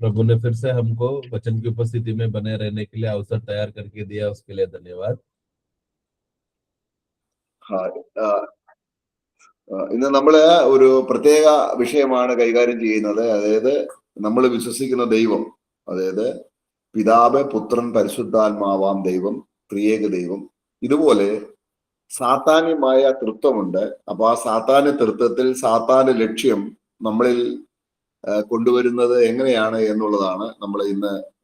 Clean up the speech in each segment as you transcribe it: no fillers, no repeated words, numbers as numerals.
प्रभु ने फिर से हमको वचन की उपस्थिति में बने रहने के लिए अवसर तैयार करके दिया, उसके लिए धन्यवाद। ഇന്ന് നമ്മള് ഒരു പ്രത്യേക വിഷയമാണ് കൈകാര്യം ചെയ്യുന്നത്. അതായത് നമ്മൾ വിശ്വസിക്കുന്ന ദൈവം, അതായത് പിതാവ്, പുത്രൻ, പരിശുദ്ധാത്മാവാം ദൈവം, ത്രിയേക ദൈവം. ഇതുപോലെ സാത്താന്യമായ തൃത്വമുണ്ട്. അപ്പൊ ആ സാത്താന്യ തൃത്വത്തിൽ സാത്താന്റെ ലക്ഷ്യം നമ്മളിൽ കൊണ്ടുവരുന്നത് എങ്ങനെയാണ് എന്നുള്ളതാണ്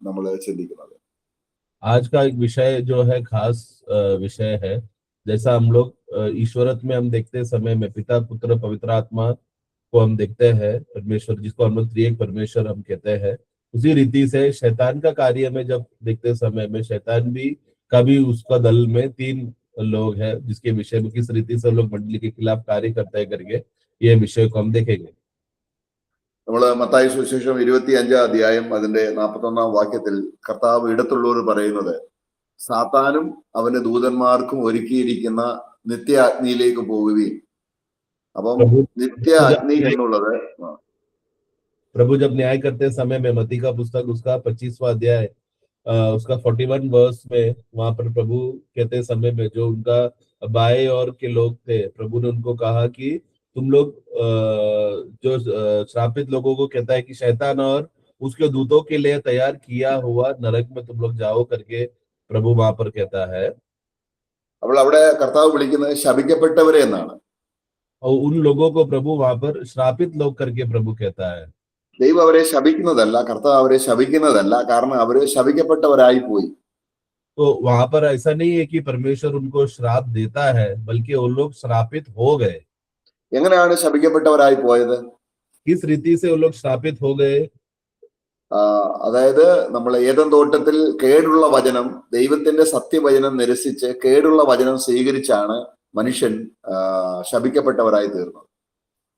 നമ്മൾ ചിന്തിക്കുന്നത്. आज का एक विषय जो है खास विषय है। जैसा हम लोग ईश्वरत्व में हम देखते समय में पिता, पुत्र, पवित्र आत्मा को हम देखते हैं, परमेश्वर जिसको हम लोग त्रिएक परमेश्वर हम कहते हैं, उसी रीति से शैतान का कार्य में जब देखते समय में शैतान भी कभी उसका दल में 3 लोग हैं, जिसके विषय में किस रीति से लोग मंडली के खिलाफ कार्य करते हैं करके ये विषय को हम देखेंगे। നമ്മള് മത്തായി സുവിശേഷം 25-ാം അധ്യായം അതിന്റെ 41-ാം വാക്യത്തിൽ കർത്താവ് ഇടത്തുള്ളവർ പറയുന്നത് സാത്താനും അവന്റെ ദൂതന്മാർക്കും ഒരുക്കിയിരിക്കുന്ന നിത്യ അഗ്നിയിലേക്ക് പോകുകയും, അപ്പം നിത്യ അഗ്നി എന്നുള്ളത് प्रभु जब न्याय करते समय में मत्ती का पुस्तक उसका 25वां अध्याय उसका 41 वर्स में वहां पर प्रभु कहते समय में जो उनका बाएं और के लोग थे, प्रभु ने उनको कहा कि तुम लोग जो श्रापित लोगों को कहता है कि शैतान और उसके दूतों के लिए तैयार किया हुआ नरक में तुम लोग जाओ करके प्रभु वहां पर कहता है। അപ്പോൾ അവിടെ കർത്താവ് വിളിക്കുന്നത് ശപിക്കപ്പെട്ടവരെ എന്നാണ്. और उन लोगों को प्रभु वहां पर श्रापित लोग करके प्रभु कहता है। ദൈവം അവരെ ശപിക്കുന്നതല്ല, കർത്താവ് അവരെ ശപിക്കുന്നതല്ല, കാരണം അവര് ശപിക്കപ്പെട്ടവരായി പോയി. तो वहां पर ऐसा नहीं है कि परमेश्वर उनको श्राप देता है, बल्कि वो लोग श्रापित हो गए। എങ്ങനെയാണ് ശപിക്കപ്പെട്ടവരായി പോയത്? किस रीति से वो लोग श्रापित हो गए? അതായത് നമ്മൾ ഏദൻ തോട്ടത്തിൽ കേടുള്ള വചനം, ദൈവത്തിന്റെ സത്യവചനം നിരസിച്ച് കേടുള്ള വചനം സ്വീകരിച്ചാണ് മനുഷ്യൻ ശപിക്കപ്പെട്ടവരായി തീർന്നത്.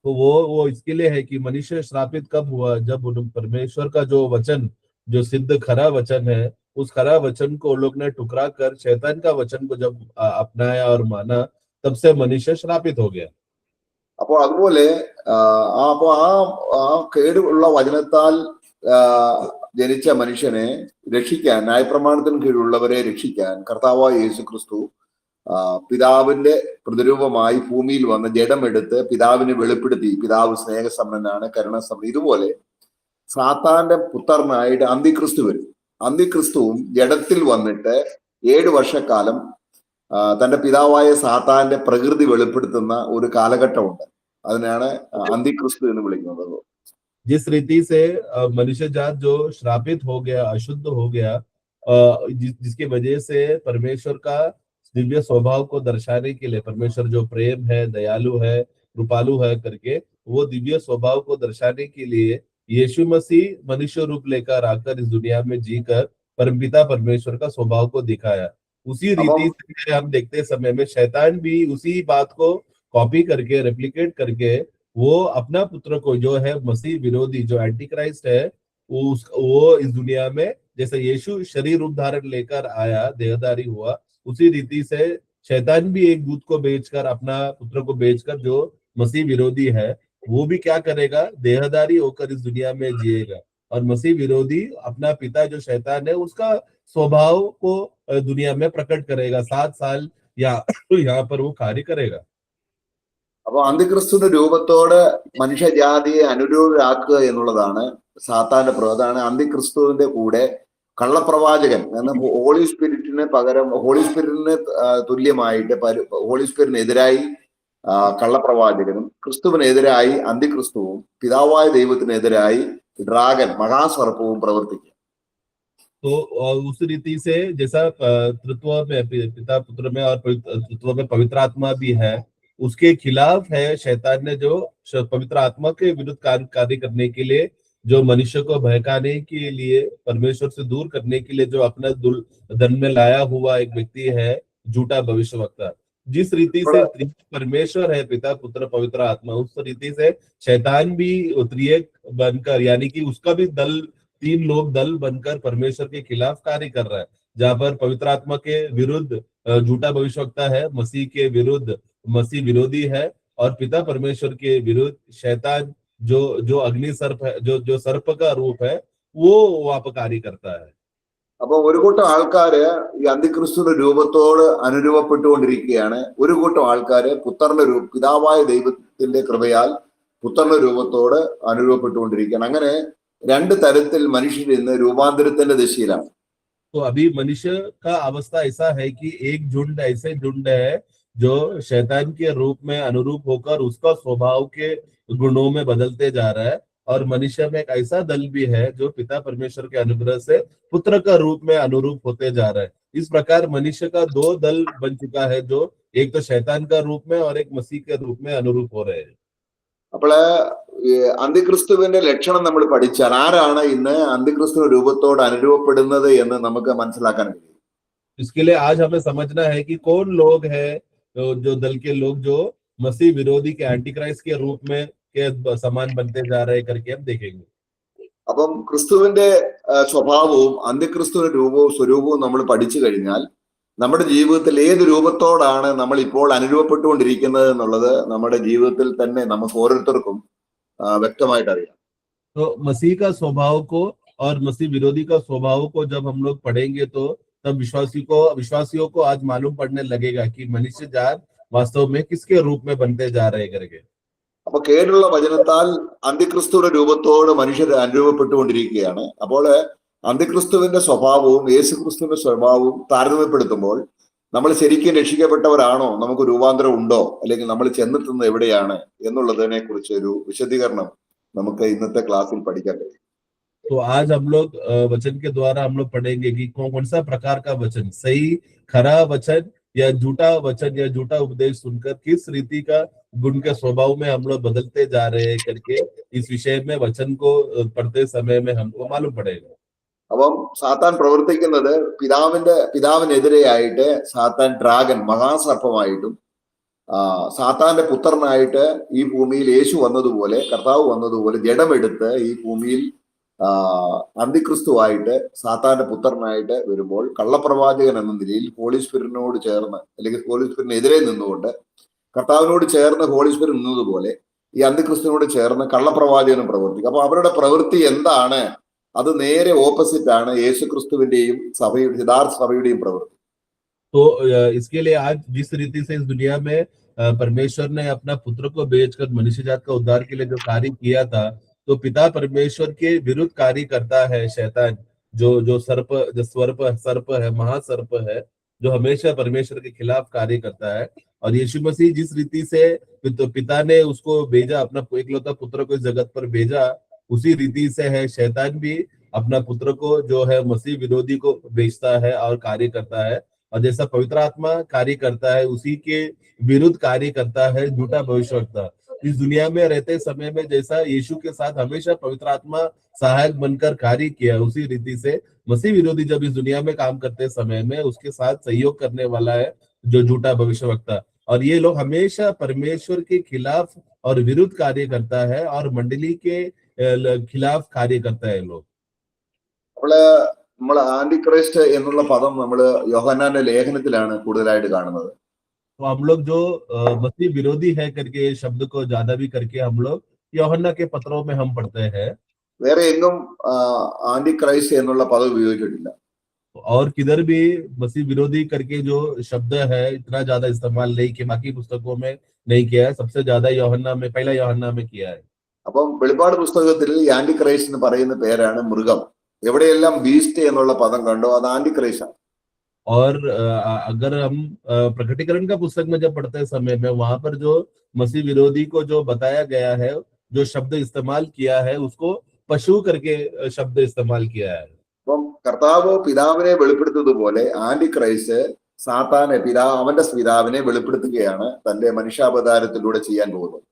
तो वो इसके लिए है कि मनुष्य श्रापित कब हुआ? जब परमेश्वर का जो वचन, जो सिद्ध खरा वचन है, उस खरा वचन को लोग ने टुकरा कर शैतान का वचन को जब अपनाया और माना, तब से मनुष्य श्रापित हो गया। അപ്പോൾ അതുപോലെ ആ കേടുള്ള വചനത്താൽ ജനിച്ച മനുഷ്യനെ രക്ഷിക്കാൻ, ന്യായപ്രമാണത്തിന് കീഴിലുള്ളവരെ രക്ഷിക്കാൻ കർത്താവായ യേശു ക്രിസ്തു പിതാവിന്റെ പ്രതിരൂപമായി ഭൂമിയിൽ വന്ന് ജഡമെടുത്ത് പിതാവിനെ വെളിപ്പെടുത്തി. പിതാവ് സ്നേഹസമ്പന്നനാണ്, കരുണാസമ്പന്നൻ. ഇതുപോലെ സാത്താന്റെ പുത്രനായിട്ട് അന്തിക്രിസ്തു വരും. അന്തിക്രിസ്തുവും ജഡത്തിൽ വന്നിട്ട് 7 വർഷക്കാലം തന്റെ പിതാവായ സാത്താന്റെ പ്രകൃതി വെളിപ്പെടുത്തുന്ന ഒരു കാലഘട്ടമുണ്ട്. അതിനാണ് അന്തിക്രിസ്തു എന്ന് വിളിക്കുന്നത്. जिस रीति से मनुष्य जात जो श्रापित हो गया, अशुद्ध हो गया, जिसकी वजह से परमेश्वर का दिव्य स्वभाव को दर्शाने के लिए, परमेश्वर जो प्रेम है, दयालु है, कृपालु है करके, वो दिव्य स्वभाव को दर्शाने के लिए यीशु मसीह मनुष्य रूप लेकर आकर इस दुनिया में जीकर परमपिता परमेश्वर का स्वभाव को दिखाया। उसी रीति से हम देखते समय में शैतान भी उसी बात को कॉपी करके, रेप्लिकेट करके, वो अपना पुत्र को जो है मसीह विरोधी, जो एंटी क्राइस्ट है, वो इस दुनिया में जैसे यीशु शरीर रूप धारण लेकर आया, देहधारी हुआ, उसी रीति से शैतान भी एक दूत को बेचकर, अपना पुत्र को बेचकर, जो मसीह विरोधी है, वो भी क्या करेगा? देहधारी होकर इस दुनिया में जिएगा और मसीह विरोधी अपना पिता जो शैतान है उसका स्वभाव को दुनिया में प्रकट करेगा। 7 साल यहाँ पर वो कार्य करेगा। അപ്പൊ അന്തിക്രിസ്തുവിന്റെ രൂപത്തോട് മനുഷ്യജാതിയെ അനുരൂപരാക്കുക എന്നുള്ളതാണ് സാത്താന്റെ പ്രവർത്തനം. അന്തിക്രിസ്തുവിന്റെ കൂടെ കള്ളപ്രവാചകൻ എന്ന ഹോളി സ്പിരിറ്റിന് പകരം, ഹോളി സ്പിരിറ്റിന് തുല്യമായിട്ട് ഹോളി സ്പിരിറ്റിനെതിരായി കള്ളപ്രവാചകനും, ക്രിസ്തുവിനെതിരായി അന്തിക്രിസ്തുവും, പിതാവായ ദൈവത്തിനെതിരായി ഡ്രാഗൻ മഹാസർപ്പവും പ്രവർത്തിക്കും. तो उस रीति से जैसा तत्व में पिता, पुत्र में और तत्व में पवित्र आत्मा भी है, उसके खिलाफ है शैतान ने जो पवित्र आत्मा के विरुद्ध कार्य करने के लिए, जो मनुष्य को बहकाने के लिए, परमेश्वर से दूर करने के लिए जो अपना धन में लाया हुआ एक व्यक्ति है, झूठा भविष्यवक्ता। जिस रीति से परमेश्वर है पिता, पुत्र, पवित्र आत्मा, उस रीति से शैतान भी त्रिएक बनकर, यानी कि उसका भी दल, 3 लोग दल बनकर परमेश्वर के खिलाफ कार्य कर रहा है। जहां पर पवित्र आत्मा के विरुद्ध झूठा भविष्यवक्ता है, मसीह के विरुद्ध मसीह विरोधी है, और पिता परमेश्वर के विरुद्ध शैतान जो अग्नि सर्प है, जो सर्प का रूप है, वो वहां पर कार्य करता है। അപ്പൊ ഒരു കൂട്ടം ആൾക്കാര് ഈ അന്തിക്രിസ്തുവിന്റെ രൂപത്തോട് അനുരൂപപ്പെട്ടുകൊണ്ടിരിക്കുകയാണ്. ഒരു കൂട്ടം ആൾക്കാര് പിതാവായ ദൈവത്തിന്റെ കൃപയാൽ പുത്രന്റെ രൂപത്തോട് അനുരൂപപ്പെട്ടുകൊണ്ടിരിക്കുകയാണ്. അങ്ങനെ രണ്ട് തരത്തിൽ മനുഷ്യർ ഇന്ന് രൂപാന്തരത്തിന്റെ ദിശയിലാണ്. तो अभी मनुष्य का अवस्था ऐसा है कि एक झुंड ऐसे झुंड है जो शैतान के रूप में अनुरूप होकर उसका स्वभाव के गुणों में बदलते जा रहा है, और मनुष्य में एक ऐसा दल भी है जो पिता परमेश्वर के अनुग्रह से पुत्र का रूप में अनुरूप होते जा रहा है। इस प्रकार मनुष्य का दो दल बन चुका है, जो एक तो शैतान का रूप में और एक मसीह के रूप में अनुरूप हो रहे हैं। അപ്പോൾ അന്തിക്രിസ്തുവിന്റെ ലക്ഷണം നമ്മൾ പഠിച്ചാൽ ആരാണ് ഇന്ന് അന്തിക്രിസ്തു രൂപത്തോട് അനുരൂപപ്പെടുന്നത് എന്ന് നമുക്ക് മനസ്സിലാക്കാൻ കഴിയും. इसके लिए आज हमें समझना है कि कौन लोग हैं, जो दल के लोग जो मसीह विरोधी के एंटी क्राइस्ट के रूप में के समान बनते जा रहे हैं करके हम देखेंगे। അപ്പം ക്രിസ്തുവിന്റെ സ്വഭാവവും അന്തിക്രിസ്തുവിന്റെ രൂപവും സ്വരൂപവും നമ്മൾ പഠിച്ചു കഴിഞ്ഞാൽ നമ്മുടെ ജീവിതത്തിൽ ഏത് രൂപത്തോടാണ് നമ്മൾ ഇപ്പോൾ അനുരൂപപ്പെട്ടുകൊണ്ടിരിക്കുന്നത് എന്നുള്ളത് നമ്മുടെ ജീവിതത്തിൽ തന്നെ നമുക്ക് ഓരോരുത്തർക്കും വ്യക്തമായിട്ട് അറിയാം. तो मसीह का स्वभाव को और मसीह विरोधी का स्वभाव को जब हम लोग पढ़ेंगे तो तब विश्वासियों को आज मालूम पड़ने लगेगा कि मनुष्य जात वास्तव में किसके रूप में बनते जा रहे करके। അപ്പൊ കേടുള്ള വചനത്താൽ അന്തിക്രിസ്തുവിന്റെ രൂപത്തോട് മനുഷ്യർ അനുരൂപപ്പെട്ടുകൊണ്ടിരിക്കുകയാണ്. അപ്പോൾ അന്തിക്രിസ്തുവിന്റെ സ്വഭാവവും യേശുക്രിസ്തുവിന്റെ സ്വഭാവവും താരതമ്യപ്പെടുത്തുമ്പോൾ നമ്മൾ ശരിക്കും രക്ഷിക്കപ്പെട്ടവരാണോ, നമുക്ക് രൂപാന്തരം ഉണ്ടോ, അല്ലെങ്കിൽ നമ്മൾ ചെന്നെത്തുന്നത് എവിടെയാണ് എന്നുള്ളതിനെ കുറിച്ച് ഒരു വിശദീകരണം നമുക്ക് ഇന്നത്തെ ക്ലാസ്സിൽ പഠിക്കാൻ കഴിയും. तो आज हम लोग वचन के द्वारा हम लोग पढ़ेंगे कि कौन सा प्रकार का वचन, सही खरा वचन या झूठा वचन या झूठा उपदेश सुनकर किस रीति का गुण के स्वभाव में हम लोग बदलते जा रहे हैं करके इस विषय में वचन को पढ़ते समय में हमको मालूम पड़ेगा। അപ്പം സാത്താൻ പ്രവർത്തിക്കുന്നത് പിതാവിനെതിരെയായിട്ട് സാത്താൻ ഡ്രാഗൻ മഹാസർപ്പമായിട്ടും സാത്താന്റെ പുത്രനായിട്ട് ഈ ഭൂമിയിൽ യേശു വന്നതുപോലെ കർത്താവ് വന്നതുപോലെ ജഡമെടുത്ത് ഈ ഭൂമിയിൽ അന്തിക്രിസ്തുവായിട്ട് സാത്താന്റെ പുത്രനായിട്ട് വരുമ്പോൾ കള്ളപ്രവാചകൻ എന്ന നിലയിൽ ഹോളി സ്പിരിറ്റിനോട് ചേർന്ന് അല്ലെങ്കിൽ ഹോളി സ്പിരിറ്റിനെതിരെ നിന്നുകൊണ്ട് കർത്താവിനോട് ചേർന്ന് ഹോളി സ്പിരിറ്റ് നിന്നതുപോലെ ഈ അന്തിക്രിസ്തുവിനോട് ചേർന്ന് കള്ളപ്രവാചകനും പ്രവർത്തിക്കും. അപ്പൊ അവരുടെ പ്രവൃത്തി എന്താണ്? അത് നേരെ ഓപ്പോസിറ്റ് ആണ് യേശുക്രിസ്തുവിന്റെയും സഭയുടെ യഥാർത്ഥ സഭയുടെയും പ്രവൃത്തി. तो इसके लिए आज जिस रीति से इस दुनिया में परमेश्वर ने अपना पुत्र को भेजकर मनुष्य जात का उद्धार के लिए जो कार्य किया था, तो पिता परमेश्वर के विरुद्ध कार्य करता है शैतान, जो सर्प है, महासर्प है, जो हमेशा परमेश्वर के खिलाफ कार्य करता है। और यीशु मसीह जिस रीति से पिता ने उसको भेजा, अपना एकलौता पुत्र को इस जगत पर भेजा, उसी रीति से है शैतान भी अपना पुत्र को जो है मसीह विरोधी को भेजता है और कार्य करता है। और जैसा पवित्र आत्मा कार्य करता है, उसी के विरुद्ध कार्य करता है झूठा भविष्यवक्ता। इस दुनिया में रहते समय में जैसा यीशु के साथ हमेशा पवित्र आत्मा सहायक बनकर कार्य किया, उसी रीति से मसीह विरोधी जब इस दुनिया में काम करते समय में उसके साथ सहयोग करने वाला है जो झूठा भविष्यवक्ता। और ये लोग हमेशा परमेश्वर के खिलाफ और विरुद्ध कार्य करता है और मंडली के खिलाफ कार्य करता है लोग। നമ്മൾ ആന്റിക്രൈസ്റ്റ് എന്നുള്ള പദം നമ്മൾ യോഹന്നാന്റെ ലേഖനത്തിലാണ് കൂടുതലായിട്ട് കാണുന്നത്. तो हम लोग जो मसीह विरोधी है करके शब्द को ज्यादा भी करके हम लोग यूहन्ना के पत्रों में हम पढ़ते हैं। വേറെ എങ്ങും ആന്റിക്രൈസ്റ്റ് എന്നുള്ള പദം ഉപയോഗിച്ചിട്ടില്ല. और किधर भी मसीह विरोधी करके जो शब्द है इतना ज्यादा इस्तेमाल नहीं किया, बाकी पुस्तकों में नहीं किया है, सबसे ज्यादा पहला यूहन्ना में किया है। അപ്പം വെളിപ്പാട് പുസ്തകത്തിൽ ഈ ആന്റിക്രൈസ്റ്റ് എന്ന് പറയുന്ന പേരാണ് മൃഗം. എവിടെയെല്ലാം ബീസ്റ്റ് എന്നുള്ള പദം കണ്ടോ അത് ആന്റിക്രൈസ്റ്റ് ആണ്. और अगर हम प्रकटीकरण का पुस्तक में जब पढ़ते समय में वहां पर जो मसीह विरोधी को जो बताया गया है, जो शब्द इस्तेमाल किया है, उसको पशु करके शब्द इस्तेमाल किया है। അപ്പം കർത്താവ് പിതാവിനെ വെളിപ്പെടുത്തുന്നതുപോലെ ആന്റിക്രൈസ്റ്റ് സാത്താനെ അവന്റെ പിതാവിനെ വെളിപ്പെടുത്തുകയാണ് തന്റെ മനുഷ്യാവതാരത്തിലൂടെ ചെയ്യാൻ പോകുന്നത്.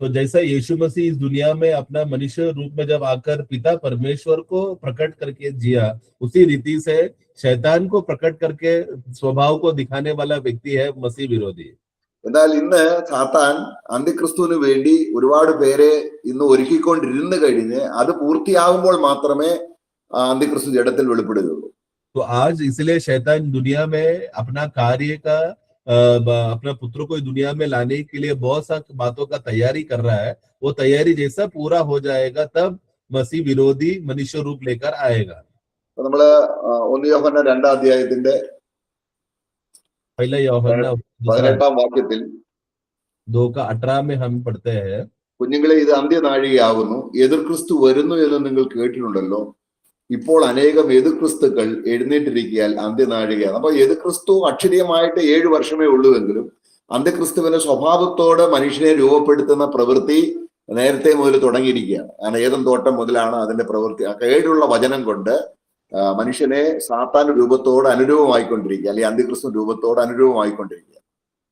तो जैसा यीशु मसीह इस दुनिया में अपना मनुष्य रूप में जब आकर पिता परमेश्वर को प्रकट करके जिया, उसी रीति से शैतान को प्रकट करके स्वभाव को दिखाने वाला व्यक्ति है मसीह विरोधी। എന്നാൽ ഇന്ന് സാത്താൻ അന്തിക്രിസ്തുവിന് വേണ്ടി ഒരുപാട് പേരെ ഇന്ന് ഒരുക്കിക്കൊണ്ടിരുന്നു കഴിഞ്ഞ് അത് പൂർത്തിയാകുമ്പോൾ മാത്രമേ അന്തിക്രിസ്തു ജഡത്തിൽ വെളിപ്പെടുകയുള്ളൂ. तो आज इसलिए शैतान दुनिया में अपना कार्य का अपना पुत्र को दुनिया में लाने के लिए बहुत सा बातों का तैयारी कर रहा है। वो तैयारी जैसा पूरा हो जाएगा तब मसीह विरोधी मनुष्य रूप लेकर आएगा। അപ്പൊ നമ്മള് 1 യോഹന്നാൻ 2-ാം അധ്യായത്തിന്റെ पहला यूहन्ना 18-ാം വാക്യത്തിൽ 2:18 में हम पढ़ते हैं, കുഞ്ഞുങ്ങളെ ഇത് അന്ത്യനാഴികയാകുന്നു, എതിർ ക്രിസ്തു വരുന്നു എന്ന് നിങ്ങൾ കേട്ടിട്ടുണ്ടല്ലോ, ഇപ്പോൾ അനേകം എതിർ ക്രിസ്തുക്കൾ എഴുന്നേറ്റിരിക്കാൻ അന്ത്യനാഴികയാണ്. അപ്പൊ എതിർ ക്രിസ്തു അക്ഷരീയമായിട്ട് 7 വർഷമേ ഉള്ളുവെങ്കിലും അന്ത്യക്രിസ്തുവിന്റെ സ്വഭാവത്തോടെ മനുഷ്യനെ രൂപപ്പെടുത്തുന്ന പ്രവൃത്തി നേരത്തെ മുതൽ തുടങ്ങിയിരിക്കുകയാണ്. കാരണം ഏദൻ തോട്ടം മുതലാണ് അതിന്റെ പ്രവൃത്തി. ആ കേടുള്ള വചനം കൊണ്ട് മനുഷ്യനെ സാത്താൻ രൂപത്തോട് അനുരൂപമായിക്കൊണ്ടിരിക്കുക, അല്ലെങ്കിൽ അന്ത്യക്രിസ്തു രൂപത്തോട് അനുരൂപമായിക്കൊണ്ടിരിക്കുക.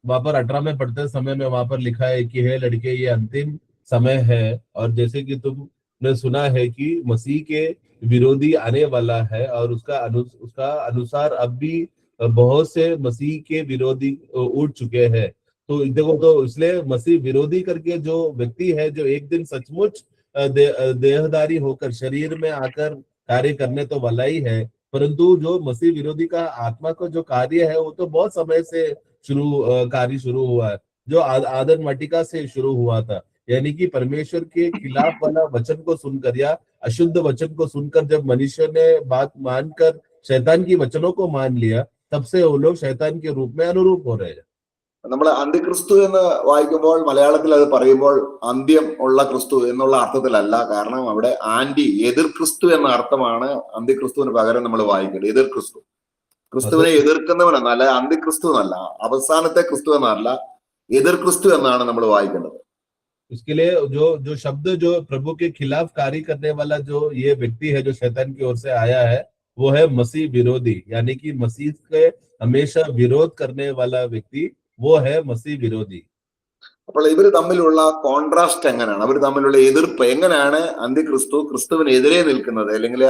वहां पर 18 में पढ़ते समय में वहां पर लिखा है कि हे लड़के, ये अंतिम समय है, और जैसे कि तुमने सुना है कि मसीह के विरोधी आने वाला है, और उसका अनुसार अब भी बहुत से मसीह के विरोधी उठ चुके हैं। तो देखो, तो इसलिए मसीह विरोधी करके जो व्यक्ति है, जो एक दिन सचमुच देहधारी होकर शरीर में आकर कार्य करने तो वाला ही है, परंतु जो मसीह विरोधी का आत्मा का जो कार्य है वो तो बहुत समय से कार्य शुरू हुआ है, जो आदम वाटिका से शुरू हुआ था। यानी कि परमेश्वर के खिलाफ वाला वचन को सुनकर या अशुद्ध वचन को सुनकर जब मनुष्य ने बात मानकर शैतान की वचनों को मान लिया, तब से वो लोग शैतान के रूप में अनुरूप हो रहे हैं। നമ്മൾ അന്ത്യക്രിസ്തു എന്ന് വായിക്കുമ്പോൾ മലയാളത്തിൽ അത് പറയുമ്പോൾ അന്ത്യം ഉള്ള ക്രിസ്തു എന്നുള്ള അർത്ഥത്തിലല്ല. കാരണം അവിടെ എതിർ ക്രിസ്തു എന്ന അർത്ഥമാണ് അന്ത്യക്രിസ്തുവിന് പകരം നമ്മൾ വായിക്കുന്നത്. എതിർ ക്രിസ്തു, ക്രിസ്തുവിനെ എതിർക്കുന്നവനെന്ന, അല്ല അന്ത്യക്രിസ്തു എന്നല്ല, അവസാനത്തെ ക്രിസ്തു എന്നല്ല, എതിർ ക്രിസ്തു എന്നാണ് നമ്മൾ വായിക്കേണ്ടത്. उसके लिए जो शब्द जो प्रभु के खिलाफ कार्य करने वाला जो ये व्यक्ति है, जो शैतान की ओर से आया है, वो है मसीह विरोधी। यानी कि मसीह के हमेशा विरोध करने वाला व्यक्ति वो है मसीह विरोधी। അപ്പോൾ ഇവർ തമ്മിലുള്ള കോൺട്രാസ്റ്റ് എങ്ങനെയാണ്, അവർ തമ്മിലുള്ള എതിർപ്പ് എങ്ങനെയാണ് ക്രിസ്തുവിനെതിരെ നിൽക്കുന്നത്, അല്ലെങ്കിൽ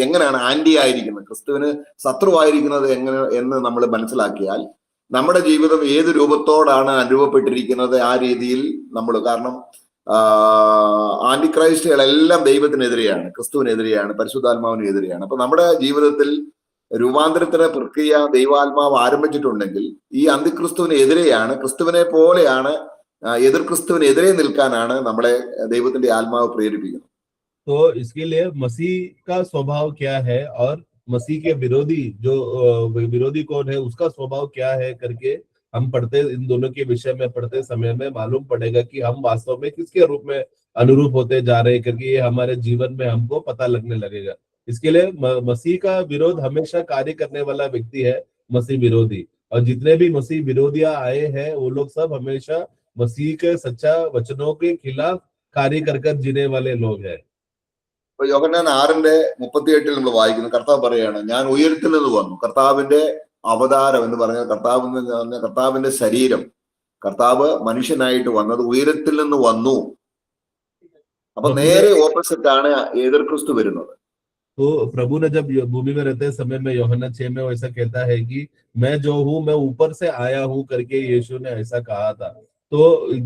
എങ്ങനെയാണ് ആന്റി ആയിരിക്കുന്നത്, ക്രിസ്തുവിന് ശത്രുവായിരിക്കുന്നത് എന്ന് നമ്മൾ മനസ്സിലാക്കിയാൽ നമ്മുടെ ജീവിതം ഏത് രൂപത്തോടാണ് അനുഭവപ്പെട്ടിരിക്കുന്നത് ആ രീതിയിൽ നമ്മൾ, കാരണം ആന്റിക്രൈസ്റ്റുകളെല്ലാം ദൈവത്തിനെതിരെയാണ്, ക്രിസ്തുവിനെതിരെയാണ്, പരിശുദ്ധാത്മാവിനെതിരെയാണ്. അപ്പൊ നമ്മുടെ ജീവിതത്തിൽ രൂപാന്തരത്തിന്റെ പ്രക്രിയ ദൈവാത്മാവ് ആരംഭിച്ചിട്ടുണ്ടെങ്കിൽ ഈ അന്ത്യക്രിസ്തുവിനെതിരെയാണ്, ക്രിസ്തുവിനെ പോലെയാണ്, എതിർ ക്രിസ്തുവിനെതിരെ നിൽക്കാനാണ് നമ്മളെ ദൈവത്തിന്റെ ആത്മാവ് പ്രേരിപ്പിക്കുന്നത്. तो इसके लिए मसीह का स्वभाव क्या है और मसीह के विरोधी जो विरोधी कौन है उसका स्वभाव क्या है करके हम पढ़ते, इन दोनों के विषय में पढ़ते समय में मालूम पड़ेगा कि हम वास्तव में किसके रूप में अनुरूप होते जा रहे हैं करके ये हमारे जीवन में हमको पता लगने लगेगा। इसके लिए मसीह का विरोध हमेशा कार्य करने वाला व्यक्ति है मसीह विरोधी, और जितने भी मसीह विरोधियां आए हैं वो लोग सब हमेशा मसीह के सच्चा वचनों के खिलाफ कार्य कर जीने वाले लोग हैं। ഇപ്പൊ യോഹന്നാൻ 6:38 നമ്മൾ വായിക്കുന്നു, കർത്താവ് പറയാണ്, ഞാൻ ഉയരത്തിൽ നിന്ന് വന്നു. കർത്താവിന്റെ അവതാരം എന്ന് പറഞ്ഞാൽ കർത്താവിന്റെ ശരീരം, കർത്താവ് മനുഷ്യനായിട്ട് വന്നത് ഉയരത്തിൽ നിന്ന് വന്നു. അപ്പൊ നേരെ ഓപ്പോസിറ്റ് ആണ് എതിർ ക്രിസ്തു വരുന്നത്. तो प्रभु ने जब भूमि में रहते समय में यूहन्ना 6 में ऐसा कहता है कि मैं जो हूँ मैं ऊपर से आया हूँ करके यीशु ने ऐसा कहा था। तो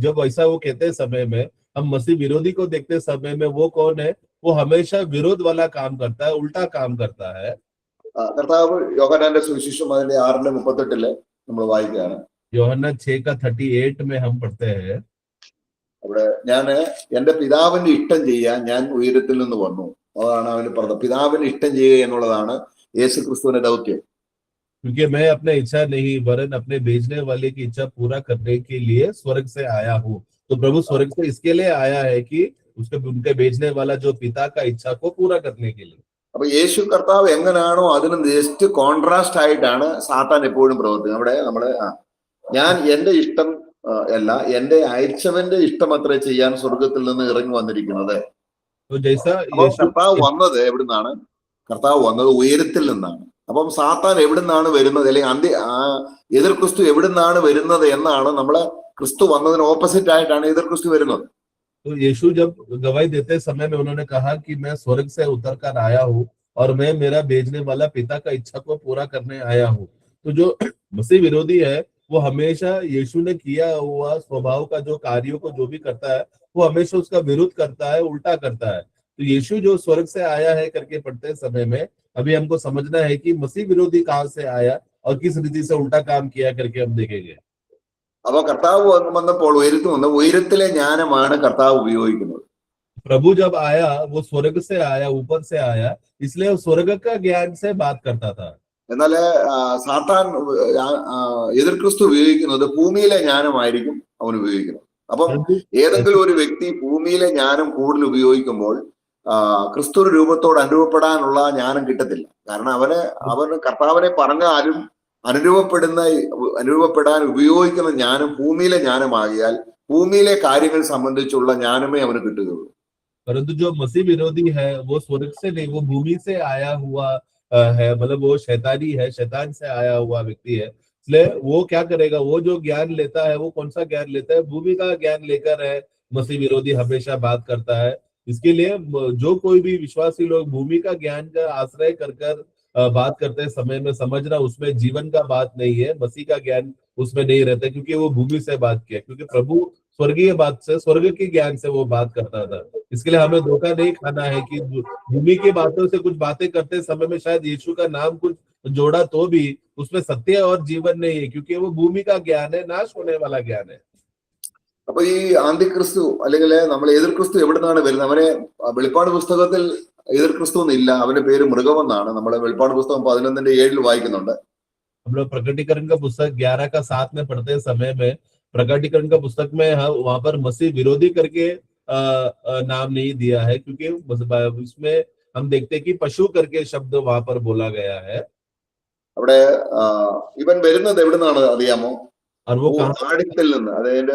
जब ऐसा वो कहते समय में हम मसीह विरोधी को देखते समय में वो कौन है, वो हमेशा विरोध वाला काम करता है, उल्टा काम करता है। കർത്താവ് യോഹന്നാന്റെ സുവിശേഷം 6:38 നമ്മൾ വായിക്കുകയാണ്. യോഹന്നാ 6:38 में हम पढ़ते हैं, അവിടെ ഞാൻ എന്റെ പിതാവിന്റെ ഇഷ്ടം ചെയ്യാൻ ഞാൻ ഉയരത്തിൽ നിന്ന് വന്നു. അതാണ് അവന് പറഞ്ഞത്. പിതാവിന്റെ ഇഷ്ടം ചെയ്യുക എന്നുള്ളതാണ് യേശു ക്രിസ്തുവിന്റെ ദൗത്യം. क्योंकि मैं अपने इच्छा नहीं वरन अपने भेजने वाले की इच्छा पूरा करने के लिए स्वर्ग से आया हूँ। तो प्रभु स्वर्ग से इसके लिए आया है कि उनके भेजने वाला जो पिता का इच्छा को पूरा करने के लिए। അപ്പൊ യേശു കർത്താവ് എങ്ങനെയാണോ അതിന് ജസ്റ്റ് കോൺട്രാസ്റ്റ് ആയിട്ടാണ് സാത്താൻ എപ്പോഴും പ്രവർത്തിക്കുന്നത്. അവിടെ നമ്മള് ഞാൻ എന്റെ ഇഷ്ടം അല്ല, എന്റെ അയച്ചവന്റെ ഇഷ്ടം അത്ര ചെയ്യാൻ സ്വർഗത്തിൽ നിന്ന് ഇറങ്ങി വന്നിരിക്കുന്നത്. കർത്താവ് വന്നത് എവിടുന്നാണ്? കർത്താവ് വന്നത് ഉയരത്തിൽ നിന്നാണ്. അപ്പം സാത്താൻ എവിടുന്നാണ് വരുന്നത്, അല്ലെങ്കിൽ എതിർ ക്രിസ്തു എവിടുന്നാണ് വരുന്നത് എന്നാണ് നമ്മള്, ക്രിസ്തു വന്നതിന് ഓപ്പോസിറ്റ് ആയിട്ടാണ് എതിർ ക്രിസ്തു വരുന്നത്. तो यीशु जब गवाही देते समय में उन्होंने कहा कि मैं स्वर्ग से उतर कर आया हूँ और मैं मेरा भेजने वाला पिता का इच्छा को पूरा करने आया हूँ। तो जो मसीह विरोधी है वो हमेशा यीशु ने किया हुआ स्वभाव का जो कार्यों को जो भी करता है वो हमेशा उसका विरोध करता है, उल्टा करता है। तो यीशु जो स्वर्ग से आया है करके पढ़ते समय में अभी हमको समझना है कि मसीह विरोधी कहाँ से आया और किस रीति से उल्टा काम किया करके हम देखेंगे। അപ്പൊ കർത്താവ് വന്നപ്പോൾ ഉയരത്തിൽ വന്ന ഉയരത്തിലെ ജ്ഞാനമാണ് കർത്താവ് ഉപയോഗിക്കുന്നത്. प्रभु जब आया वो स्वर्ग से आया, ऊपर से आया, इसलिए वो स्वर्ग का ज्ञान से बात करता था। എന്നാൽ സാത്താൻ എതിർ ക്രിസ്തു ഉപയോഗിക്കുന്നത് ഭൂമിയിലെ ജ്ഞാനമായിരിക്കും അവൻ ഉപയോഗിക്കുന്നത്. അപ്പം परंतु ഏതെങ്കിലും ഒരു വ്യക്തി ഭൂമിയിലെ ജ്ഞാനം കൂടുതൽ ഉപയോഗിക്കുമ്പോൾ ക്രിസ്തു രൂപത്തോട് അനുരൂപപ്പെടാനുള്ള ജ്ഞാനം കിട്ടത്തില്ല. കാരണം അവന് കർത്താവിനെ പറഞ്ഞാലും അനുരൂപപ്പെടാൻ ഉപയോഗിക്കുന്ന ജ്ഞാനം ഭൂമിയിലെ ജ്ഞാനമാകിയാൽ ഭൂമിയിലെ കാര്യങ്ങൾ സംബന്ധിച്ചുള്ള ജ്ഞാനമേ അവന് കിട്ടുകയുള്ളൂ. परंतु जो मसीह विरोधी है वो स्वर्ग से नहीं, वो भूमि से आया हुआ है, मतलब वो शैतानी है, शैतान से आया हुआ व्यक्ति है। इसलिए वो क्या करेगा, वो जो ज्ञान लेता है वो कौन सा ज्ञान लेता है, भूमि का ज्ञान लेकर है। मसीह विरोधी हमेशा बात करता है। इसके लिए जो कोई भी विश्वासी लोग भूमि का ज्ञान का आश्रय कर कर बात करते हैं समय में समझना उसमें जीवन का बात नहीं है, मसीह का ज्ञान उसमें नहीं रहता, क्योंकि वो भूमि से बात किया, क्योंकि प्रभु स्वर्गीय बात से, स्वर्ग के ज्ञान से वो बात करता था। इसके लिए हमें धोखा नहीं खाना है कि भूमि की बातों से कुछ बातें करते समय में शायद यीशु का नाम कुछ जोड़ा तो भी उसमें सत्य और जीवन नहीं है, क्योंकि वो भूमि का ज्ञान है, नाश होने वाला ज्ञान है। അപ്പൊ ഈ ആന്തിക്രിസ്തു അല്ലെങ്കിൽ നമ്മൾ എതിർ ക്രിസ്തു എവിടെ നിന്നാണ് വരുന്നത്? അവനെ വെളിപ്പാട് പുസ്തകത്തിൽ എതിർ ക്രിസ്തു എന്നില്ല, അവന്റെ പേര് മൃഗമെന്നാണ് നമ്മൾ വെളിപ്പാട് പുസ്തകം 11:7 വായിക്കുന്നുണ്ട്. हम लोग प्रकटीकरण का पुस्तक 11:7 में पढ़ते समय में प्रकटीकरण का पुस्तक में वहां पर मसीह विरोधी करके नाम नहीं दिया है, क्योंकि इसमें हम देखते हैं कि पशु करके शब्द वहां पर बोला गया है। അവിടെ ഇവൻ വരുന്നത് എവിടെ നിന്നാണ് അറിയാമോ? और वो कहाँ, ആഴത്തിൽ നിന്ന്, അതായത്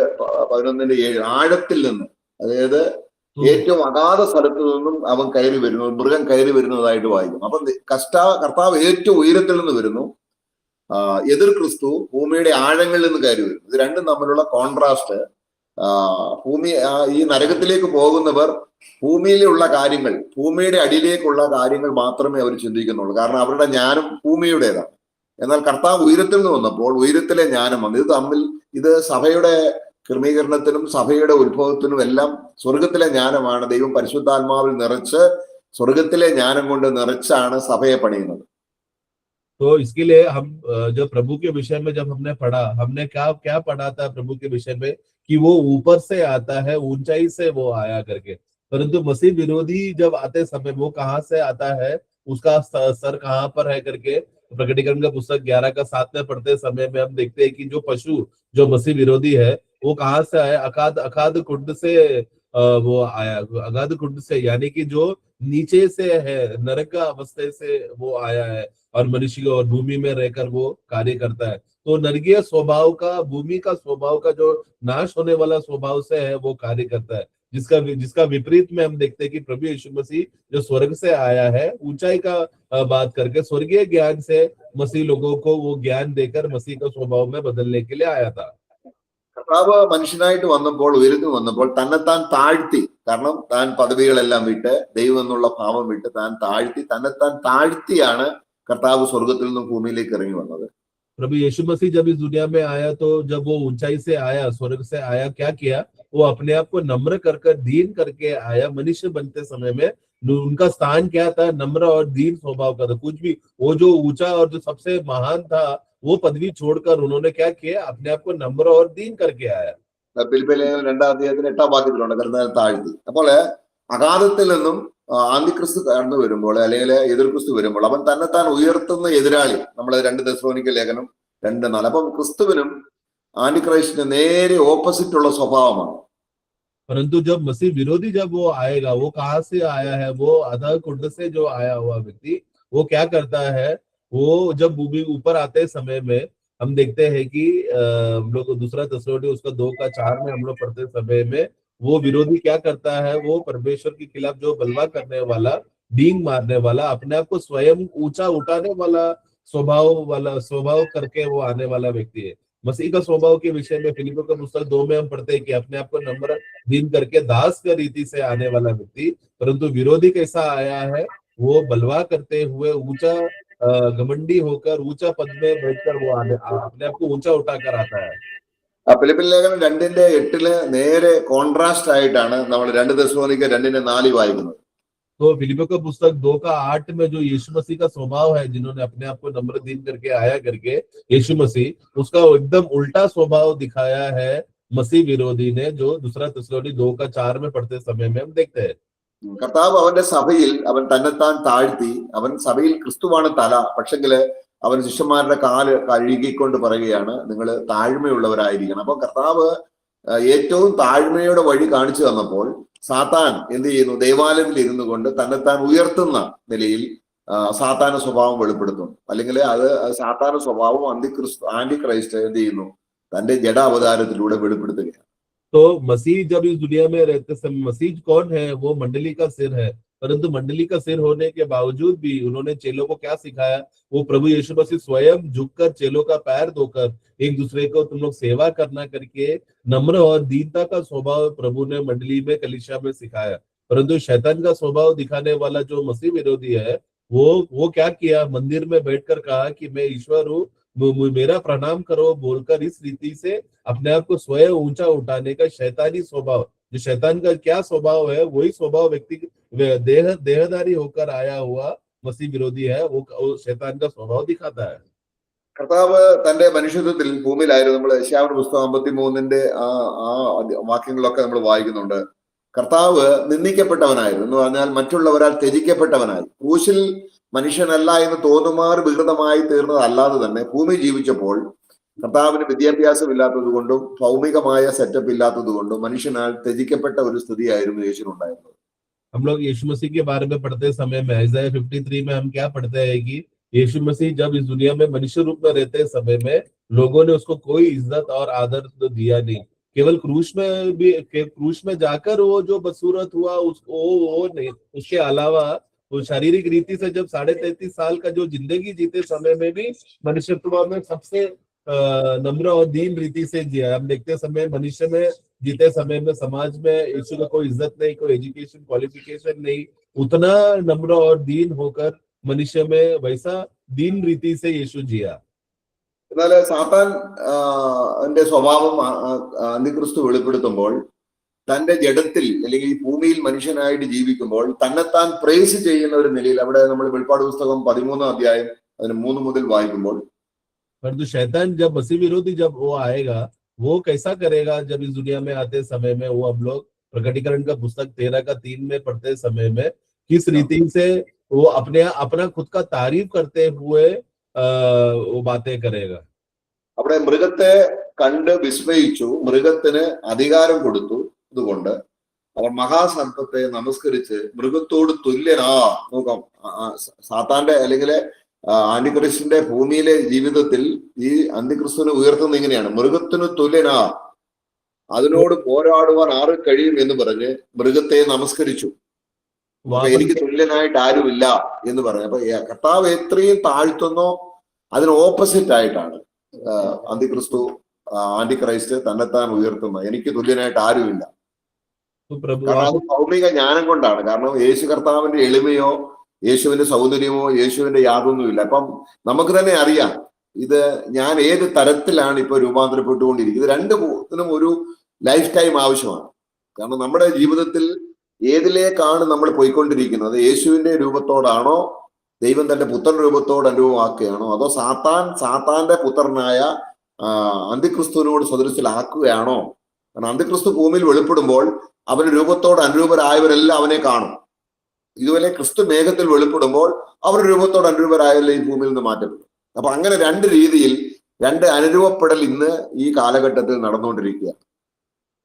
11:7 ആഴത്തിൽ നിന്ന്, അതായത് ഏറ്റവും അഗാധ സ്ഥലത്ത് നിന്നും അവൻ കയറി വരുന്നു, മൃഗം കയറി വരുന്നതായിട്ട് വായിക്കും. അപ്പൊ കർത്താവ് ഏറ്റവും ഉയരത്തിൽ നിന്ന് വരുന്നു, എതിർ ക്രിസ്തു ഭൂമിയുടെ ആഴങ്ങളിൽ നിന്ന് കയറി വരുന്നു. ഇത് രണ്ടും തമ്മിലുള്ള കോൺട്രാസ്റ്റ്. ഭൂമി ഈ നരകത്തിലേക്ക് പോകുന്നവർ ഭൂമിയിലുള്ള കാര്യങ്ങൾ, ഭൂമിയുടെ അടിയിലേക്കുള്ള കാര്യങ്ങൾ മാത്രമേ അവർ ചിന്തിക്കുന്നുള്ളൂ. കാരണം അവരുടെ ജ്ഞാനം ഭൂമിയുടേതാണ്. എന്നാൽ കർത്താവ് ഉയരത്തിൽ നിന്ന് വന്നപ്പോൾ ഉയരത്തിലെ ജ്ഞാനം വന്നു. ഇത് സഭയുടെ ക്രമീകരണത്തിനും സഭയുടെ ഉത്ഭവത്തിനും എല്ലാം സ്വർഗത്തിലെ ജ്ഞാനമാണ്. ദൈവം പരിശുദ്ധാത്മാവിൽ നിറച്ച് സ്വർഗത്തിലെ ജ്ഞാനം കൊണ്ട് നിറച്ചാണ് സഭയെ പണിയുന്നത്. तो इसके लिए हम जब प्रभु के विषय में जब हमने पढ़ा, हमने क्या क्या पढ़ा था प्रभु के विषय में, कि वो ऊपर से आता है, ऊंचाई से वो आया करके। परंतु मसीह विरोधी जब आते समय वो कहाँ से आता है, उसका सर कहाँ पर है करके प्रकटीकरण का पुस्तक 11:7 में पढ़ते समय में हम देखते हैं कि जो पशु, जो मसीह विरोधी है, वो कहाँ से आया, अखाद कुंड से वो आया, अगाध कुंड से, यानी कि जो नीचे से है, नरक का अवस्था से वो आया है और मनुष्य और भूमि में रहकर वो कार्य करता है। तो नरकीय स्वभाव का, भूमि का स्वभाव का जो नाश होने वाला स्वभाव से है वो कार्य करता है, जिसका विपरीत में हम देखते हैं कि प्रभु यीशु मसीह जो स्वर्ग से आया है, ऊंचाई का बात करके स्वर्गीय ज्ञान से मसीह लोगों को वो ज्ञान देकर मसीह का स्वभाव में बदलने के लिए आया था। കർത്താവ് മനുഷ്യനായിട്ട് വന്നപ്പോൾ, ഉയരത്തിൽ വന്നപ്പോൾ തന്നെത്താൻ താഴ്ത്തി. കാരണം താൻ പദവികളെല്ലാം വിട്ട്, ദൈവം എന്നുള്ള ഭാവം വിട്ട് താൻ തന്നെത്താൻ താഴ്ത്തിയാണ് കർത്താവ് സ്വർഗത്തിൽ നിന്നും ഭൂമിയിലേക്ക് ഇറങ്ങി വന്നത്. प्रभु यीशु मसीह जब इस दुनिया में आया, तो जब वो ऊंचाई से आया, स्वर्ग से आया, क्या किया, वो अपने आप को नम्र कर दीन करके आया। मनुष्य बनते समय में उनका स्थान क्या था, नम्र और दीन स्वभाव का था। कुछ भी वो जो ऊंचा और जो सबसे महान था वो पदवी छोड़कर उन्होंने क्या किया, अपने आप को नम्र और दीन करके आया। ഫിലിപ്പിലെ 2:8 വാക്യത്തിലുണ്ട് കർത്താവ് താഴ്ത്തി. അപ്പോൾ അഗാധത്തിൽ നിന്നും ആന്തിക്രിസ്തു കടന്നു വരുമ്പോൾ, അല്ലെങ്കിൽ എതിർ ക്രിസ്തു വരുമ്പോൾ അവൻ തന്നെത്താൻ ഉയർത്തുന്ന എതിരാളി. നമ്മൾ 2 തെസ്സലോനിക്ക ലേഖനം 2:4. അപ്പം ക്രിസ്തുവിനും ആന്റിക്രൈസ്റ്റിന് നേരെ ഓപ്പോസിറ്റ് ഉള്ള സ്വഭാവമാണ്. परंतु जब मसीह विरोधी जब वो आएगा, वो कहाँ से आया है, वो अधः कुंड से जो आया हुआ व्यक्ति, वो क्या करता है, वो जब भूमि ऊपर आते समय में हम देखते हैं कि हम लोग 2 तेस्सलोनिके उसका 2:4 में हम लोग पढ़ते समय में वो विरोधी क्या करता है, वो परमेश्वर के खिलाफ जो बलवा करने वाला, डींग मारने वाला, अपने आप को स्वयं ऊंचा उठाने वाला स्वभाव करके वो आने वाला व्यक्ति है। मसीह का स्वभाव के विषय में फिलिपियों का पुस्तक 2 में हम पढ़ते हैं कि अपने आप को नम्र दीन करके दास का रीति से आने वाला व्यक्ति। परंतु विरोधी कैसा आया है, वो बलवा करते हुए ऊंचा घमंडी होकर ऊंचा पद में बैठकर वो अपने आप को ऊंचा उठाकर आता है। ഫിലിപ്പിൻ ലേഖനം 2:8 നേരെ കോൺട്രാസ്റ്റ് ആയിട്ടാണ് നമ്മൾ 2 തെസ്സലോനിക്ക 2:4 വായിക്കുന്നത്. तो फिलिपियों का पुस्तक 2:8 में जो यीशु मसीह का स्वभाव है, जिन्होंने अपने आप को नम्र दीन करके आया करके, यीशु मसीह उसका एकदम उल्टा स्वभाव दिखाया है मसीह विरोधी ने, जो दूसरा थिस्सलुनी 2:4 में पढ़ते समय में हम देखते हैं। കർത്താവ് അവന്റെ സഭയിൽ അവൻ തന്നെത്താൻ താഴ്ത്തി, അവൻ സഭയിൽ ക്രിസ്തുവാണ് തല, പക്ഷെങ്കില് അവൻ ശിഷ്യന്മാരുടെ കാല് കഴുകിക്കൊണ്ട് പറയുകയാണ് നിങ്ങൾ താഴ്മയുള്ളവരായിരിക്കണം. അപ്പൊ കർത്താവ് ഏറ്റവും താഴ്മയുടെ വഴി കാണിച്ചു തന്നപ്പോൾ സാത്താൻ എന്ത് ചെയ്യുന്നു? ദേവാലയത്തിൽ ഇരുന്നു കൊണ്ട് തന്നെത്താൻ ഉയർത്തുന്ന നിലയിൽ സാത്താന സ്വഭാവം വെളിപ്പെടുത്തും. അല്ലെങ്കിൽ അത് സാത്താന സ്വഭാവം ആന്റി ക്രൈസ്റ്റ് എന്ത് ചെയ്യുന്നു? തന്റെ ജഡ അവതാരത്തിലൂടെ വെളിപ്പെടുത്തുകയാണ്. तो मसीह जब इस दुनिया में रहते समय, मसीह कौन है? वो मंडली का सिर है, परंतु मंडली का सिर होने के बावजूद भी उन्होंने चेलों को क्या सिखाया? वो प्रभु यीशु मसीह स्वयं झुककर चेलों का पैर धोकर एक दूसरे को तुम लोग सेवा करना करके नम्र और दीनता का स्वभाव प्रभु ने मंडली में, कलीसिया में सिखाया। परंतु शैतान का स्वभाव दिखाने वाला जो मसीह विरोधी है, वो क्या किया? मंदिर में बैठकर कहा कि मैं ईश्वर हूँ, मेरा प्रणाम करो बोलकर इस रीति से अपने आप को स्वयं ऊंचा उठाने का शैतानी स्वभाव, जो शैतान का क्या स्वभाव है, वही स्वभाव व्यक्ति देहधारी होकर आया हुआ मसीह विरोधी है, वो शैतान का स्वभाव दिखाता है। കർത്താവ് തന്റെ മനുഷ്യത്വത്തിൽ ഭൂമിയിലായിരുന്നു. നമ്മൾ യശയ്യാവിന്റെ പുസ്തകം 53 ആ വാക്യങ്ങളൊക്കെ നമ്മൾ വായിക്കുന്നുണ്ട്. കർത്താവ് നിന്ദിക്കപ്പെട്ടവനായിരുന്നു എന്ന് പറഞ്ഞാൽ മറ്റുള്ളവരാൽ ത്യജിക്കപ്പെട്ടവനായി. ക്രൂശിൽ മനുഷ്യനല്ല എന്ന് തോന്നുമാർ വികൃതമായി തീർന്നതല്ലാതെ തന്നെ ഭൂമി ജീവിച്ചപ്പോൾ കർത്താവിന് വിദ്യാഭ്യാസം ഇല്ലാത്തത് കൊണ്ടും ഭൗമികമായ സെറ്റപ്പ് ഇല്ലാത്തത് കൊണ്ടും മനുഷ്യനാൽ ത്യജിക്കപ്പെട്ട ഒരു സ്ഥിതിയായിരുന്നു യേശുവിനുണ്ടായിരുന്നത്. हम लोग यीशु मसीह के बारे में पढ़ते समय में Isaiah 53 में हम क्या पढ़ते हैं कि यीशु मसीह जब इस दुनिया में मनुष्य रूप में रहते समय में लोगों ने उसको कोई इज्जत और आदर तो दिया नहीं। केवल क्रूस में जाकर वो जो बदसूरत हुआ उसको वो नहीं, उसके अलावा वो शारीरिक रीति से जब 33.5 साल का जो जिंदगी जीते समय में भी मनुष्यत्व में सबसे नम्र और दीन रीति से जिया। हम देखते समय मनुष्य में जीते समय में समाज में यीशु का कोई इज्जत नहीं, कोई एजुकेशन क्वालिफिकेशन नहीं, उतना नम्र और दीन होकर मनुष्य में वैसा दीन रीति से यीशु जिया। എന്നാൽ സാത്താൻ എന്റെ സ്വഭാവം അന്തിക്രിസ്തു വെളിപ്പെടുത്തുമ്പോൾ തന്റെ ജഡത്തിൽ അല്ലെങ്കിൽ ഈ ഭൂമിയിൽ മനുഷ്യനായിട്ട് ജീവിക്കുമ്പോൾ തന്നെത്താൻ പ്രേസ് ചെയ്യുന്ന ഒരു നിലയിൽ, അവിടെ നമ്മൾ വെളിപ്പാട് പുസ്തകം 13 അധ്യായം അതിന് 3 മുതൽ വായിക്കുമ്പോൾ, परंतु शैतान जब मसीह विरोधी जब वो आएगा, वो कैसा करेगा? जब इस दुनिया में आते समय में वो हम लोग प्रकटीकरण का पुस्तक 13:3 में पढ़ते समय में किस रीति से वो अपना खुद का तारीफ करते हुए वो बातें करेगा। അവിടെ മൃഗത്തെ കണ്ട് വിസ്മയിച്ചു, മൃഗത്തിന് അധികാരം കൊടുത്തു. അതുകൊണ്ട് അവൻ മഹാസർപ്പത്തെ നമസ്കരിച്ച് മൃഗത്തോട് തുല്യനാ. നോക്കാം, സാത്താന്റെ അല്ലെങ്കിൽ ആന്റിക്രിസ്റ്റിന്റെ ഭൂമിയിലെ ജീവിതത്തിൽ ഈ അന്തിക്രിസ്തുവിനെ ഉയർത്തുന്നത് ഇങ്ങനെയാണ്: മൃഗത്തിന് തുല്യനാ, അതിനോട് പോരാടുവാൻ ആറ് കഴിയും എന്ന് പറഞ്ഞ് മൃഗത്തെ നമസ്കരിച്ചു. എനിക്ക് തുല്യനായിട്ട് ആരുമില്ല എന്ന് പറഞ്ഞു. അപ്പൊ കർത്താവ് എത്രയും താഴ്ത്തുന്നോ അതിന് ഓപ്പോസിറ്റ് ആയിട്ടാണ് അന്തിക്രിസ്തു, ആന്റിക്രൈസ്റ്റ് തന്നെത്താൻ ഉയർത്തുന്നത്. എനിക്ക് തുല്യനായിട്ട് ആരുമില്ല. കാരണം ഭൗമിക ജ്ഞാനം കൊണ്ടാണ്. കാരണം യേശു കർത്താവിന്റെ എളിമയോ യേശുവിന്റെ സൗന്ദര്യമോ യേശുവിന്റെ യാതൊന്നുമില്ല. അപ്പം നമുക്ക് തന്നെ അറിയാം ഇത് ഞാൻ ഏത് തരത്തിലാണ് ഇപ്പൊ രൂപാന്തരപ്പെട്ടുകൊണ്ടിരിക്കുന്നത്. രണ്ടിനും ഒരു ലൈഫ് ടൈം ആവശ്യമാണ്. കാരണം നമ്മുടെ ജീവിതത്തിൽ ഏതിലേക്കാണ് നമ്മൾ പോയിക്കൊണ്ടിരിക്കുന്നത്? യേശുവിന്റെ രൂപത്തോടാണോ, ദൈവം തന്റെ പുത്രൻ രൂപത്തോട് അനുഭവമാക്കുകയാണോ, അതോ സാത്താന്റെ പുത്രനായ അന്തിക്രിസ്തുവിനോട് സദൃശത്തിലാക്കുകയാണോ? കാരണം അന്തിക്രിസ്തു ഭൂമിയിൽ വെളിപ്പെടുമ്പോൾ അവന്റെ രൂപത്തോട് അനുരൂപരായവരെല്ലാം അവനെ കാണും. ഇതുപോലെ ക്രിസ്തു മേഘത്തിൽ വെളിപ്പെടുമ്പോൾ അവരുടെ രൂപത്തോട് അനുരൂപരായവരെ ഈ ഭൂമിയിൽ നിന്ന് മാറ്റപ്പെടും. അപ്പൊ അങ്ങനെ രണ്ട് രീതിയിൽ രണ്ട് അനുരൂപപ്പെടൽ ഇന്ന് ഈ കാലഘട്ടത്തിൽ നടന്നുകൊണ്ടിരിക്കുക.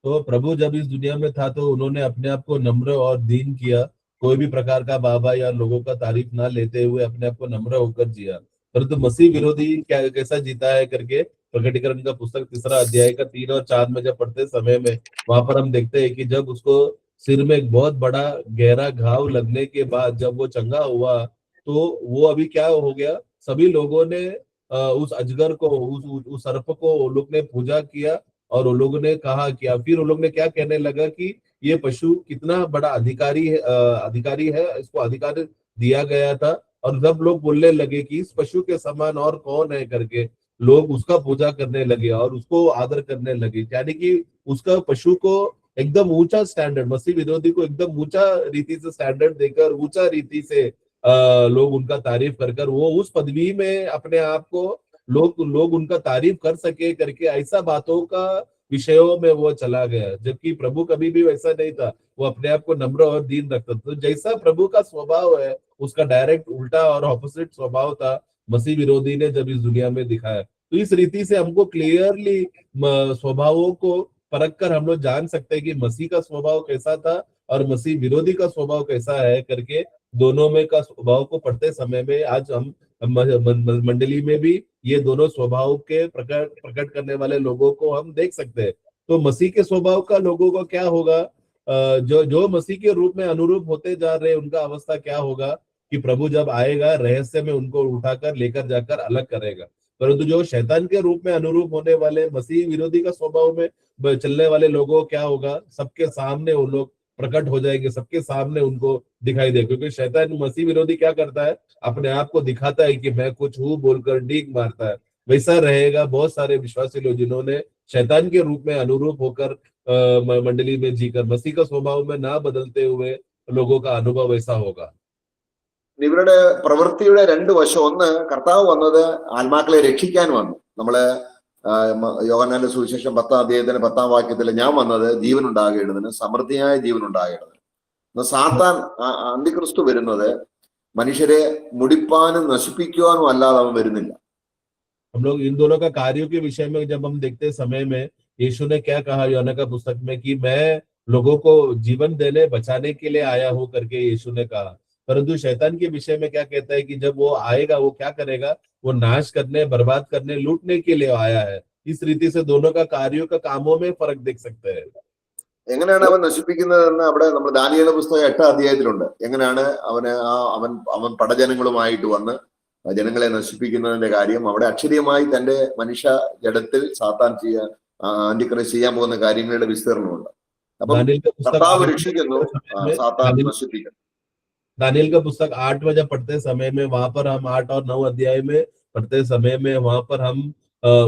तो प्रभु जब इस दुनिया में था तो उन्होंने अपने आप को नम्र और दीन किया, कोई भी प्रकार का बाबा या लोगों का तारीफ ना लेते हुए अपने आप को नम्र होकर जिया। परंतु मसीह विरोधी कैसा जीता है करके प्रकटीकरण का पुस्तक 3 अध्याय का 3 और 4 में जब पढ़ते समय में वहां पर हम देखते हैं कि जब उसको सिर में एक बहुत बड़ा गहरा घाव लगने के बाद जब वो चंगा हुआ तो वो अभी क्या हो गया? सभी लोगों ने उस अजगर को, उस सर्प को वो लोग ने पूजा किया और उन लोगों ने कहा कि फिर उन लोग ने क्या कहने लगा कि ये पशु कितना बड़ा अधिकारी है, इसको अधिकार दिया गया था। और सब लोग बोलने लगे कि इस पशु के समान और कौन है करके लोग उसका पूजा करने लगे और उसको आदर करने लगे। यानी कि उसका पशु को एकदम ऊंचा स्टैंडर्ड, मसीह विरोधी को एकदम ऊंचा रीति से स्टैंडर्ड देकर ऊंचा रीति से लोग उनका तारीफ कर वो उस पदवी में अपने आप को लोग उनका तारीफ कर सके करके ऐसा बातों का विषयों में वो चला गया, जबकि प्रभु कभी भी वैसा नहीं था। वो अपने आप को नम्र और दीन रखता था। तो जैसा प्रभु का स्वभाव है, उसका डायरेक्ट उल्टा और ऑपोजिट स्वभाव था मसीह विरोधी ने जब इस दुनिया में दिखाया। तो इस रीति से हमको क्लियरली स्वभावों को परख कर हम लोग जान सकते हैं कि मसीह का स्वभाव कैसा था और मसीह विरोधी का स्वभाव कैसा है करके। दोनों में का स्वभाव को पढ़ते समय में आज हम मंडली में भी ये दोनों स्वभाव के प्रकट करने वाले लोगों को हम देख सकते हैं। तो मसीह के स्वभाव का लोगों का क्या होगा, जो जो मसीह के रूप में अनुरूप होते जा रहे हैं उनका अवस्था क्या होगा कि प्रभु जब आएगा रहस्य में उनको उठाकर लेकर जाकर अलग करेगा। परंतु जो शैतान के रूप में अनुरूप होने वाले मसीह विरोधी का स्वभाव में चलने वाले लोगों क्या होगा, सबके सामने वो लोग प्रकट हो जाएंगे, सबके सामने उनको दिखाई दे। क्योंकि शैतान मसीह विरोधी क्या करता है, अपने आप को दिखाता है कि मैं कुछ हूं बोलकर डीक मारता है। वैसा रहेगा बहुत सारे विश्वासी लोग जिन्होंने शैतान के रूप में अनुरूप होकर मंडली में जीकर मसीह का स्वभाव में ना बदलते हुए लोगों का अनुभव ऐसा होगा। ഇവരുടെ പ്രവൃത്തിയുടെ രണ്ട് വശം, ഒന്ന് കർത്താവ് വന്നത് ആത്മാക്കളെ രക്ഷിക്കാൻ വന്നു. നമ്മള് യോഹന്നാന്റെ സുവിശേഷം 10-ാം അധ്യായത്തിന്റെ 10-ാം വാക്യത്തിൽ ഞാൻ വന്നത് ജീവൻ ഉണ്ടാകേണ്ടതിന്, സമൃദ്ധിയായ ജീവൻ ഉണ്ടാകേണ്ടതിന്. സാത്താൻ അന്തിക്രിസ്തു വരുന്നത് മനുഷ്യരെ മുടിപ്പാനും നശിപ്പിക്കുവാനും അല്ലാതെ അവൻ വരുന്നില്ല. हम लोग इन दोनों का कार्यों के विषय में जब हम देखते समय में यीशु ने क्या कहा यूहन्ना का पुस्तक में कि मैं लोगों को जीवन देने बचाने के लिए आया हूं करके यीशु ने कहा। परंतु शैतान के विषय में क्या कहता है कि जब वो आएगा वो क्या करेगा, वो नाश करने, बर्बाद करने, लूटने के लिए आया है। इस रीति से दोनों का कार्यों का कामों में फर्क देख सकते हैं। എങ്ങനെയാണ് അവൻ നശിപ്പിക്കുന്നതെന്ന് അവിടെ നമ്മൾ ദാനിയേൽ പുസ്തകം 8-ാം അധ്യായത്തിലുണ്ട്. എങ്ങനെയാണ് അവൻ പടജനങ്ങളുമായിട്ട് വന്ന് ജനങ്ങളെ നശിപ്പിക്കുന്നതിന്റെ കാര്യം അവിടെ അക്ഷരീയമായി തന്റെ മനുഷ്യ ജഡത്തിൽ സാത്താൻ ആന്റിക്രൈസ്റ്റ് ചെയ്യാൻ പോകുന്ന കാര്യങ്ങളുടെ വിസ്തീർണമുണ്ട്. അപ്പം കർത്താവ് രക്ഷിക്കുന്നു, സാത്താൻ നശിപ്പിക്കുന്നു. दानियल का पुस्तक 8 में जब पढ़ते समय में वहां पर हम 8 और 9 अध्याय में पढ़ते समय में वहां पर हम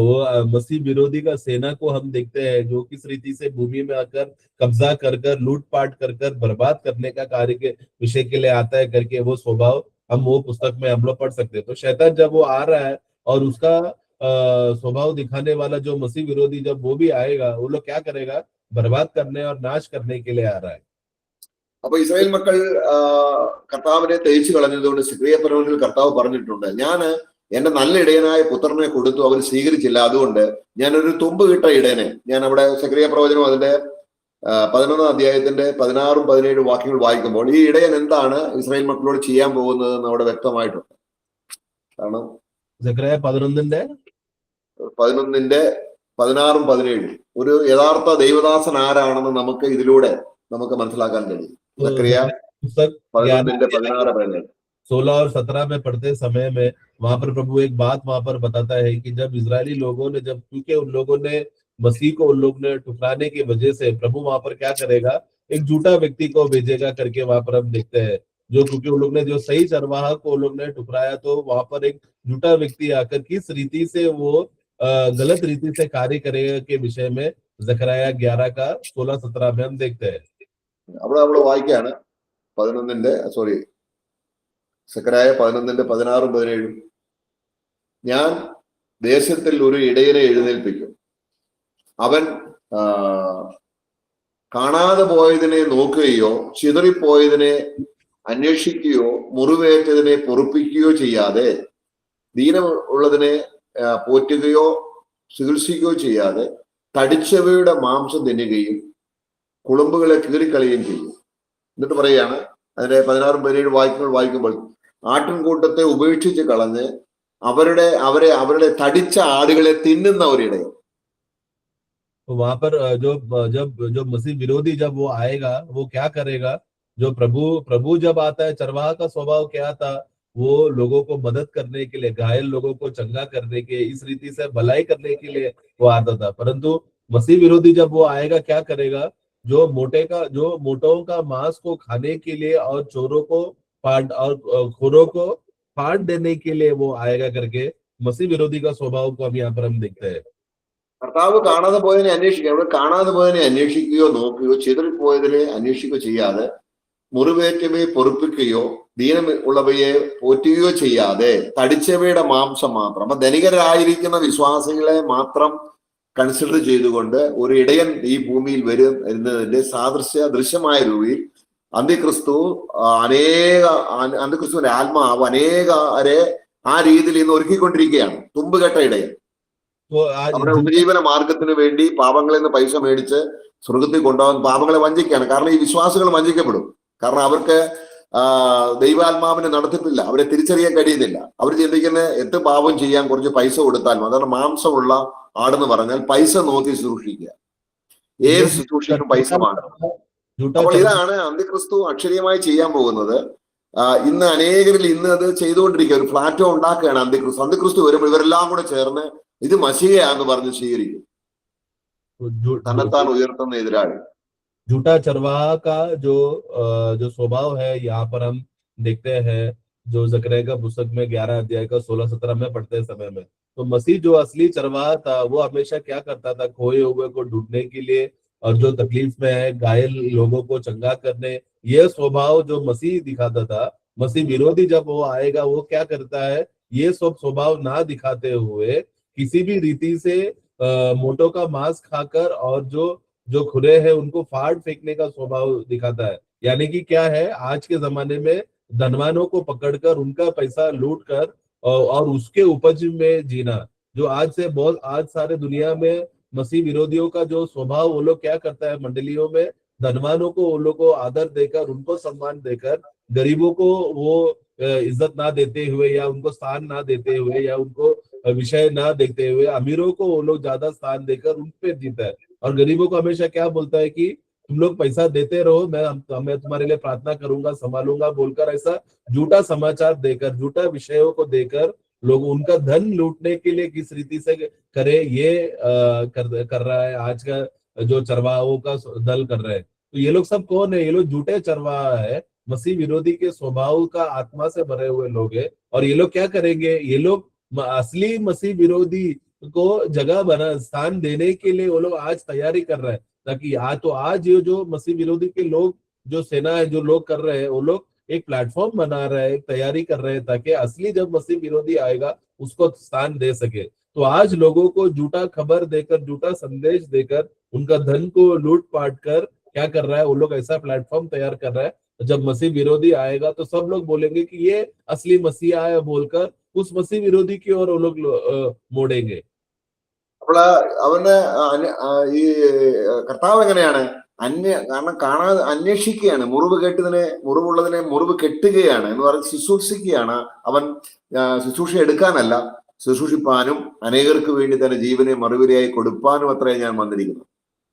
वो मसीह विरोधी का सेना को हम देखते हैं जो किस रीति से भूमि में आकर कब्जा कर कर लूटपाट कर कर बर्बाद करने का कार्य के विषय के लिए आता है करके वो स्वभाव हम वो पुस्तक में हम लोग पढ़ सकते हैं। तो शैतान जब वो आ रहा है और उसका स्वभाव दिखाने वाला जो मसीह विरोधी जब वो भी आएगा, वो लोग क्या करेगा, बर्बाद करने और नाश करने के लिए आ रहा है। അപ്പൊ ഇസ്രായേൽ മക്കൾ കർത്താവിനെ തേച്ചു കളഞ്ഞതുകൊണ്ട് സിക്രിയപർവ്വതത്തിൽ കർത്താവ് പറഞ്ഞിട്ടുണ്ട്, ഞാൻ എന്റെ നല്ല ഇടയനായ പുത്രനെ കൊടുത്തു, അവർ സ്വീകരിച്ചില്ല, അതുകൊണ്ട് ഞാനൊരു തുമ്പ് കിട്ട ഇടയനെ, ഞാൻ അവിടെ സിക്രിയ പ്രവചനം അതിന്റെ 11-ാം അധ്യായത്തിന്റെ 16-17 വാക്യങ്ങൾ വായിക്കുമ്പോൾ ഈ ഇടയൻ എന്താണ് ഇസ്രായേൽ മക്കളോട് ചെയ്യാൻ പോകുന്നതെന്ന് അവിടെ വ്യക്തമായിട്ടുണ്ട്. കാരണം 11-ന്റെ 16-17 ഒരു യഥാർത്ഥ ദൈവദാസൻ ആരാണെന്ന് നമുക്ക് ഇതിലൂടെ നമുക്ക് മനസ്സിലാക്കാൻ കഴിയും. 16 और 17 में पढ़ते समय में वहां पर प्रभु एक बात वहां पर बताता है कि जब इजरायली लोगों ने क्योंकि उन लोगों ने मसीह को उन लोग ने ठुकराने की वजह से प्रभु वहां पर क्या करेगा, एक झूठा व्यक्ति को भेजेगा करके वहां पर हम देखते हैं। जो क्योंकि उन लोग ने जो सही चरवाहा को उन लोग ने ठुकराया, तो वहां पर एक झूठा व्यक्ति आकर किस रीति से वो गलत रीति से कार्य करेगा के विषय में जकरिया 11 का 16-17 में हम देखते हैं। അവിടെ വായിക്കാണ് 11-ന്റെ സെക്കരായ 11-ന്റെ 16-17 ഞാൻ ദേശത്തിൽ ഒരു ഇടയനെ എഴുന്നേൽപ്പിക്കും, അവൻ കാണാതെ പോയതിനെ നോക്കുകയോ ചിതറിപ്പോയതിനെ അന്വേഷിക്കുകയോ മുറിവേറ്റതിനെ പൊറുപ്പിക്കുകയോ ചെയ്യാതെ ദീനമുള്ളതിനെ പോറ്റുകയോ ചികിത്സിക്കുകയോ ചെയ്യാതെ തടിച്ചവയുടെ മാംസം തിന്നുകയും കുളമ്പുകളെ കീറിക്കളയുകയും ചെയ്യും. എന്നിട്ട് പറയുകയാണ് അതിന്റെ 16-17 വാക്യങ്ങൾ വായിക്കുമ്പോൾ ആട്ടിൻകൂട്ടത്തെ ഉപേക്ഷിച്ച് കളഞ്ഞ് അവരുടെ തടിച്ച ആടുകളെ തിന്നുന്ന ഒരിടയൻ. वहां पर जो मसीह विरोधी जब वो आएगा वो क्या करेगा, जो प्रभु जब आता है, चरवाहा का स्वभाव क्या था, वो लोगों को मदद करने के लिए, घायल लोगों को चंगा करने के, इस रीति से भलाई करने के लिए वो आता था। परंतु मसीह विरोधी जब वो आएगा क्या करेगा, जो मोटों का मांस को खाने के लिए और चोरों को और खोरों को फाड़ देने के लिए वो आएगा करके मसीह विरोधी का स्वभाव को हम यहाँ पर हम देखते हैं। കർത്താവ് കാണാതെ പോയതിനെ അന്വേഷിക്കുക, അവിടെ കാണാതെ പോയതിനെ അന്വേഷിക്കുകയോ നോക്കുകയോ ചിതറിപ്പോയതിനെ അന്വേഷിക്കുകയോ ചെയ്യാതെ മുറിവേറ്റവയെ പൊറുപ്പിക്കുകയോ ദീനമുള്ളവയെ പോറ്റുകയോ ചെയ്യാതെ തടിച്ചവയുടെ മാംസം മാത്രം, അപ്പൊ ധനികരായിരിക്കുന്ന വിശ്വാസികളെ മാത്രം കൺസിഡർ ചെയ്തുകൊണ്ട് ഒരു ഇടയൻ ഈ ഭൂമിയിൽ വരും എന്നതിന്റെ ദൃശ്യമായ രൂപയിൽ അന്ത്യക്രിസ്തു അന്ത്യക്രിസ്തുവിന്റെ ആത്മാവ് അനേകരെ ആ രീതിയിൽ ഇന്ന് ഒരുക്കിക്കൊണ്ടിരിക്കുകയാണ്. തുമ്പുകെട്ട ഇടയൻ അവരുടെ ഉപജീവന മാർഗത്തിന് വേണ്ടി പാപങ്ങളിൽ നിന്ന് പൈസ മേടിച്ച് സ്വർഗത്തിൽ കൊണ്ടുപോകാൻ പാപങ്ങളെ വഞ്ചിക്കുകയാണ്. കാരണം ഈ വിശ്വാസികൾ വഞ്ചിക്കപ്പെടും. കാരണം അവർക്ക് ദൈവാത്മാവിനെ നടത്തിപ്പില്ല, അവരെ തിരിച്ചറിയാൻ കഴിയുന്നില്ല. അവർ ചിന്തിക്കുന്ന എന്ത് പാപം ചെയ്യാൻ കുറച്ച് പൈസ കൊടുത്താലും, അതാണ് മാംസമുള്ള ആടെന്ന് പറഞ്ഞാൽ പൈസ നോക്കി ശുശ്രൂഷിക്കുക. ഏത് ശുശ്രൂഷയ്ക്കും പൈസ വേണം. അപ്പോൾ ഇതാണ് അന്ത്യക്രിസ്തു അക്ഷരീയമായി ചെയ്യാൻ പോകുന്നത്. ഇന്ന് അനേകരിൽ ഇന്ന് അത് ചെയ്തുകൊണ്ടിരിക്കുക. ഒരു പ്ലാറ്റ്ഫോം ഉണ്ടാക്കുകയാണ് അന്ത്യക്രിസ്തു. അന്ത്യക്രിസ്തു വരുമ്പോൾ ഇവരെല്ലാം കൂടെ ചേർന്ന് ഇത് മശിഹയാന്ന് പറഞ്ഞ് സ്വീകരിക്കും. തന്നെത്താൻ ഉയർത്തുന്ന എതിരാളി. झूठा चरवाहा का जो स्वभाव है यहाँ पर हम देखते हैं, जो जकरिया का पुस्तक में 11 अध्याय का 16-17 में पढ़ते समय में, तो मसीह जो असली चरवाहा था वो हमेशा क्या करता था, खोए हुए को ढूंढने के लिए और जो तकलीफ में है घायल लोगों को चंगा करने, ये स्वभाव जो मसीह दिखाता था। मसीह विरोधी जब वो आएगा वो क्या करता है, ये सब स्वभाव ना दिखाते हुए किसी भी रीति से मोटों का मांस खाकर और जो खुरे हैं उनको फाड़ फेंकने का स्वभाव दिखाता है। यानी कि क्या है, आज के जमाने में धनवानों को पकड़कर उनका पैसा लूट कर और उसके उपज में जीना, जो आज सारे दुनिया में मसीह विरोधियों का जो स्वभाव, वो लोग क्या करता है, मंडलियों में धनवानों को वो लोग को आदर देकर, उनको सम्मान देकर, गरीबों को वो इज्जत ना देते हुए या उनको स्थान ना देते हुए या उनको विषय ना देखते हुए, अमीरों को वो लोग ज्यादा स्थान देकर उन पे जीता है। और गरीबों को हमेशा क्या बोलता है कि तुम लोग पैसा देते रहो, मैं तुम्हारे लिए प्रार्थना करूंगा, संभालूंगा बोलकर ऐसा झूठा समाचार देकर, झूठा विषयों को देकर लोग उनका धन लूटने के लिए किस रीति से करे, ये कर रहा है आज का जो चरवाहों का दल कर रहे हैं। तो ये लोग सब कौन है? ये लोग झूठे चरवाहा है, मसीह विरोधी के स्वभाव का आत्मा से भरे हुए लोग हैं। और ये लोग क्या करेंगे, ये लोग असली मसीह विरोधी को जगह स्थान देने के लिए वो लोग आज तैयारी कर रहे हैं, ताकि आज ये जो मसीह विरोधी के लोग, जो सेना है, जो लोग कर रहे हैं, वो लोग एक प्लेटफॉर्म बना रहे हैं, तैयारी कर रहे हैं, ताकि असली जब मसीह विरोधी आएगा उसको स्थान दे सके। तो आज लोगों को झूठा खबर देकर, झूठा संदेश देकर, उनका धन को लूट पाट कर क्या कर रहा है, वो लोग ऐसा प्लेटफॉर्म तैयार कर रहा है। जब मसीह विरोधी आएगा तो सब लोग बोलेंगे कि ये असली मसीह आया बोलकर उस मसीह विरोधी की ओर वो लोग मोड़ेंगे। അപ്പോൾ അവന് ഈ കർത്താവ് എങ്ങനെയാണ് കാരണം കാണാതെ അന്വേഷിക്കുകയാണ്, മുറിവുള്ളതിനെ മുറിവ് കെട്ടുകയാണ് എന്ന് പറഞ്ഞ് ശുശ്രൂഷിക്കുകയാണ്. അവൻ ശുശ്രൂഷ എടുക്കാനല്ല, ശുശ്രൂഷിപ്പാനും അനേകർക്ക് വേണ്ടി തന്നെ ജീവനെ മറുപടിയായി കൊടുപ്പാനും അത്രേ ഞാൻ വന്നിരിക്കുന്നു.